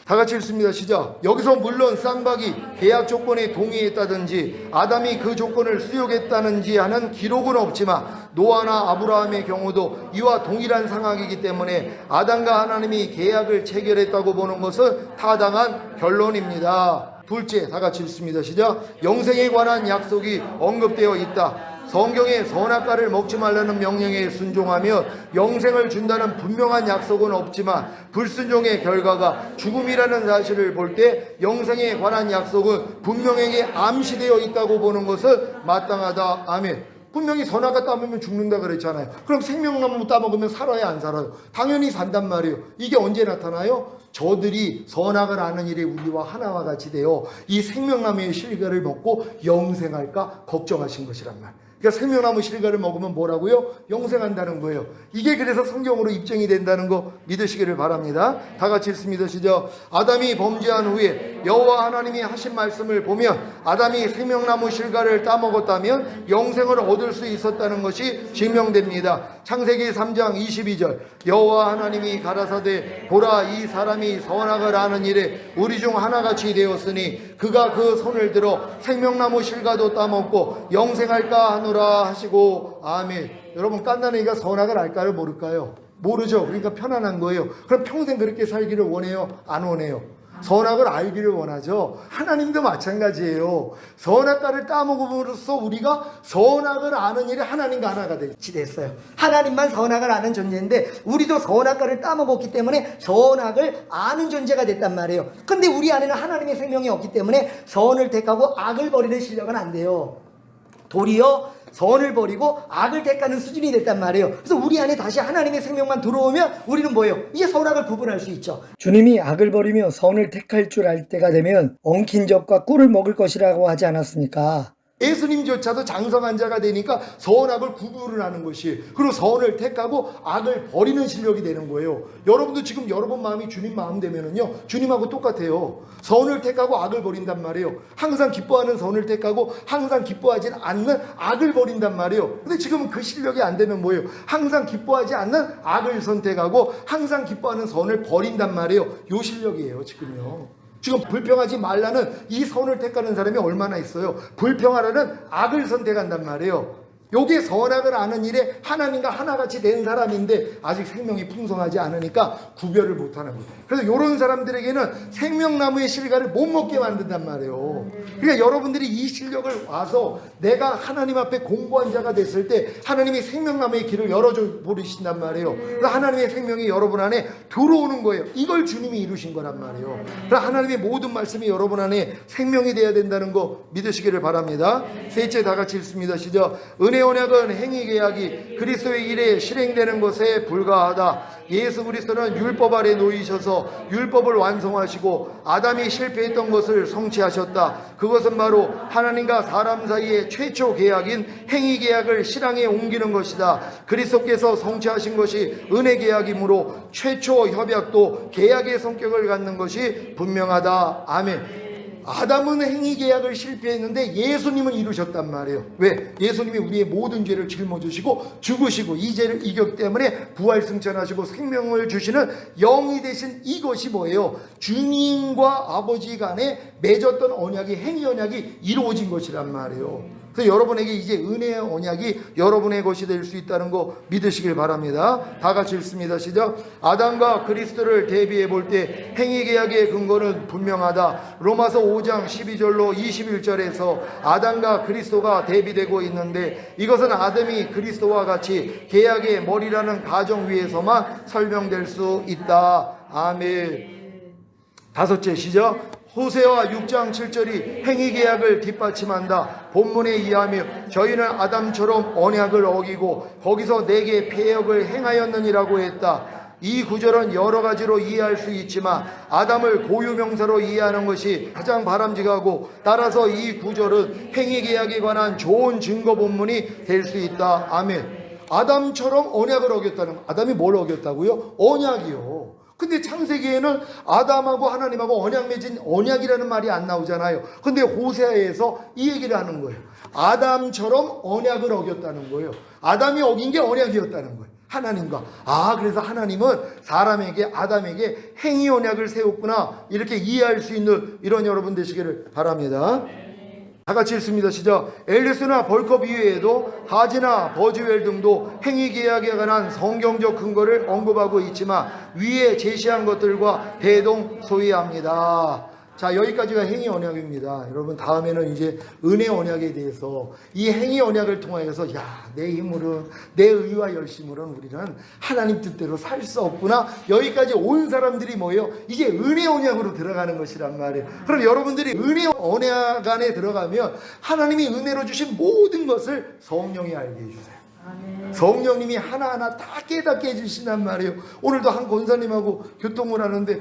다 같이 읽습니다. 시작. 여기서 물론 쌍방이 계약 조건에 동의했다든지 아담이 그 조건을 수용했다든지 하는 기록은 없지만 노아나 아브라함의 경우도 이와 동일한 상황이기 때문에 아담과 하나님이 계약을 체결했다고 보는 것은 타당한 결론입니다. 둘째, 다 같이 읽습니다. 시작. 영생에 관한 약속이 언급되어 있다. 성경에 선악과를 먹지 말라는 명령에 순종하며 영생을 준다는 분명한 약속은 없지만 불순종의 결과가 죽음이라는 사실을 볼 때 영생에 관한 약속은 분명하게 암시되어 있다고 보는 것은 마땅하다. 아멘. 분명히 선악과 따먹으면 죽는다 그랬잖아요. 그럼 생명나무 따먹으면 살아야 안 살아요? 당연히 산단 말이에요. 이게 언제 나타나요? 저들이 선악을 아는 일에 우리와 하나와 같이 되어 이 생명나무의 실과를 먹고 영생할까 걱정하신 것이란 말. 그러니까 생명나무 실과를 먹으면 뭐라고요? 영생한다는 거예요. 이게 그래서 성경으로 입증이 된다는 거 믿으시기를 바랍니다. 다 같이 읽습니다. 시작. 아담이 범죄한 후에 여호와 하나님이 하신 말씀을 보면 아담이 생명나무 실과를 따먹었다면 영생을 얻을 수 있었다는 것이 증명됩니다. 창세기 3장 22절 여호와 하나님이 가라사대 보라 이 사람이 선악을 아는 일에 우리 중 하나같이 되었으니 그가 그 손을 들어 생명나무 실과도 따먹고 영생할까 하노라 하시고 아멘. 여러분 깐나니가 선악을 알까요? 모를까요? 모르죠. 그러니까 편안한 거예요. 그럼 평생 그렇게 살기를 원해요? 안 원해요? 선악을 알기를 원하죠. 하나님도 마찬가지예요. 선악과를 따먹음으로써 우리가 선악을 아는 일에 하나님과 하나가 됐어요. 하나님만 선악을 아는 존재인데 우리도 선악과를 따먹었기 때문에 선악을 아는 존재가 됐단 말이에요. 근데 우리 안에는 하나님의 생명이 없기 때문에 선을 택하고 악을 버리는 실력은 안 돼요. 도리어 선을 버리고 악을 택하는 수준이 됐단 말이에요. 그래서 우리 안에 다시 하나님의 생명만 들어오면 우리는 뭐예요? 이제 선악을 구분할 수 있죠. 주님이 악을 버리며 선을 택할 줄 알 때가 되면 엉킨 젖과 꿀을 먹을 것이라고 하지 않았습니까? 예수님조차도 장성한 자가 되니까 선악을 구분을 하는 것이, 그리고 선을 택하고 악을 버리는 실력이 되는 거예요. 여러분도 지금 여러분 마음이 주님 마음 되면은요 주님하고 똑같아요. 선을 택하고 악을 버린단 말이에요. 항상 기뻐하는 선을 택하고 항상 기뻐하지 않는 악을 버린단 말이에요. 근데 지금은 그 실력이 안 되면 뭐예요? 항상 기뻐하지 않는 악을 선택하고 항상 기뻐하는 선을 버린단 말이에요. 요 실력이에요 지금요. 지금 불평하지 말라는 이 선을 택하는 사람이 얼마나 있어요? 불평하라는 악을 선택한단 말이에요. 요게 선악을 아는 일에 하나님과 하나같이 된 사람인데 아직 생명이 풍성하지 않으니까 구별을 못하는 거예요. 그래서 이런 사람들에게는 생명나무의 실과를 못 먹게 만든단 말이에요. 그러니까 여러분들이 이 실력을 와서 내가 하나님 앞에 공부한 자가 됐을 때 하나님이 생명나무의 길을 열어줘 버리신단 말이에요. 그래서 하나님의 생명이 여러분 안에 들어오는 거예요. 이걸 주님이 이루신 거란 말이에요. 그래서 하나님의 모든 말씀이 여러분 안에 생명이 돼야 된다는 거 믿으시기를 바랍니다. 셋째, 다 같이 읽습니다. 시작. 은혜 언약은 행위 계약이 그리스도의 일에 실행되는 것에 불과하다. 예수 그리스도는 율법 아래 놓이셔서 율법을 완성하시고 아담이 실패했던 것을 성취하셨다. 그것은 바로 하나님과 사람 사이의 최초 계약인 행위 계약을 실행에 옮기는 것이다. 그리스도께서 성취하신 것이 은혜 계약이므로 최초 협약도 계약의 성격을 갖는 것이 분명하다. 아멘. 아담은 행위 계약을 실패했는데 예수님은 이루셨단 말이에요. 왜? 예수님이 우리의 모든 죄를 짊어지시고 죽으시고 이 죄를 이겼기 때문에 부활 승천하시고 생명을 주시는 영이 되신 이것이 뭐예요? 주님과 아버지 간에 맺었던 언약이 행위 언약이 이루어진 것이란 말이에요. 그래서 여러분에게 이제 은혜의 언약이 여러분의 것이 될 수 있다는 거 믿으시길 바랍니다. 다 같이 읽습니다. 시작. 아담과 그리스도를 대비해 볼 때 행위 계약의 근거는 분명하다. 로마서 5장 12절로 21절에서 아담과 그리스도가 대비되고 있는데 이것은 아담이 그리스도와 같이 계약의 머리라는 가정 위에서만 설명될 수 있다. 아멘. 다섯째, 시작. 호세아 6장 7절이 행위 계약을 뒷받침한다. 본문에 의하며 저희는 아담처럼 언약을 어기고 거기서 내게 패역을 행하였느니라고 했다. 이 구절은 여러 가지로 이해할 수 있지만 아담을 고유명사로 이해하는 것이 가장 바람직하고 따라서 이 구절은 행위 계약에 관한 좋은 증거 본문이 될 수 있다. 아멘. 아담처럼 언약을 어겼다는 거. 아담이 뭘 어겼다고요? 언약이요. 근데 창세기에는 아담하고 하나님하고 언약 맺은 언약이라는 말이 안 나오잖아요. 근데 호세아에서 이 얘기를 하는 거예요. 아담처럼 언약을 어겼다는 거예요. 아담이 어긴 게 언약이었다는 거예요. 하나님과. 그래서 하나님은 사람에게, 아담에게 행위 언약을 세웠구나. 이렇게 이해할 수 있는 이런 여러분 되시기를 바랍니다. 다 같이 읽습니다. 시작. 엘리스나 벌컵 이외에도 하지나 버즈웰 등도 행위 계약에 관한 성경적 근거를 언급하고 있지만 위에 제시한 것들과 대동소이합니다. 자, 여기까지가 행위 언약입니다. 여러분, 다음에는 이제 은혜 언약에 대해서 이 행위 언약을 통하여서 내 힘으로는, 내 의와 열심으로는 우리는 하나님 뜻대로 살 수 없구나. 여기까지 온 사람들이 뭐예요? 이제 은혜 언약으로 들어가는 것이란 말이에요. 그럼 여러분들이 은혜 언약 안에 들어가면 하나님이 은혜로 주신 모든 것을 성령이 알게 해주세요. 성령님이 하나하나 다 깨닫게 해주신단 말이에요. 오늘도 한 권사님하고 교통을 하는데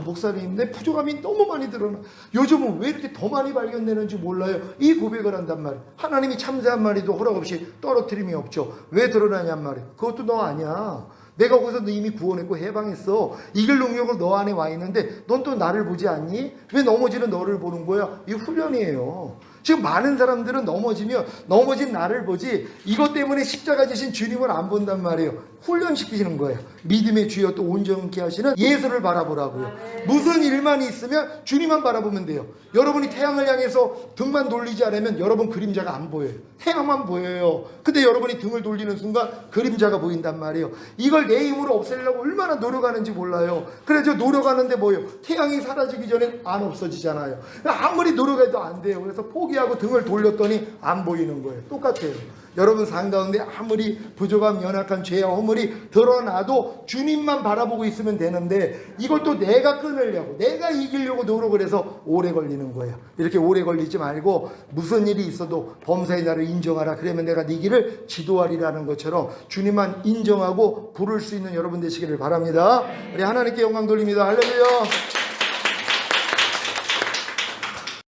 목사님, 내 부족함이 너무 많이 드러나. 요즘은 왜 이렇게 더 많이 발견되는지 몰라요. 이 고백을 한단 말이에요. 하나님이 참새한 마리도 허락 없이 떨어뜨림이 없죠. 왜 드러나냔 말이에요. 그것도 너 아니야. 내가 거기서 너 이미 구원했고 해방했어. 이길 능력으로 너 안에 와 있는데 넌 또 나를 보지 않니? 왜 넘어지는 너를 보는 거야? 이 훈련이에요. 지금 많은 사람들은 넘어지면 넘어진 나를 보지 이것 때문에 십자가 지신 주님을 안 본단 말이에요. 훈련시키시는 거예요. 믿음의 주여 또 온전케 하시는 예수를 바라보라고요. 무슨 일만 있으면 주님만 바라보면 돼요. 여러분이 태양을 향해서 등만 돌리지 않으면 여러분 그림자가 안 보여요. 태양만 보여요. 근데 여러분이 등을 돌리는 순간 그림자가 보인단 말이에요. 이걸 내 힘으로 없애려고 얼마나 노력하는지 몰라요. 그래서 노력하는데 뭐예요? 태양이 사라지기 전에 안 없어지잖아요. 아무리 노력해도 안 돼요. 그래서 포기하고 등을 돌렸더니 안 보이는 거예요. 똑같아요. 여러분 삶 가운데 아무리 부족함, 연약한 죄와 허물이 드러나도 주님만 바라보고 있으면 되는데 이걸 또 내가 끊으려고, 내가 이기려고 노력을 해서 오래 걸리는 거예요. 이렇게 오래 걸리지 말고 무슨 일이 있어도 범사의 나를 인정하라. 그러면 내가 네 길을 지도하리라는 것처럼 주님만 인정하고 부를 수 있는 여러분 되시기를 바랍니다. 우리 하나님께 영광 돌립니다. 할렐루야.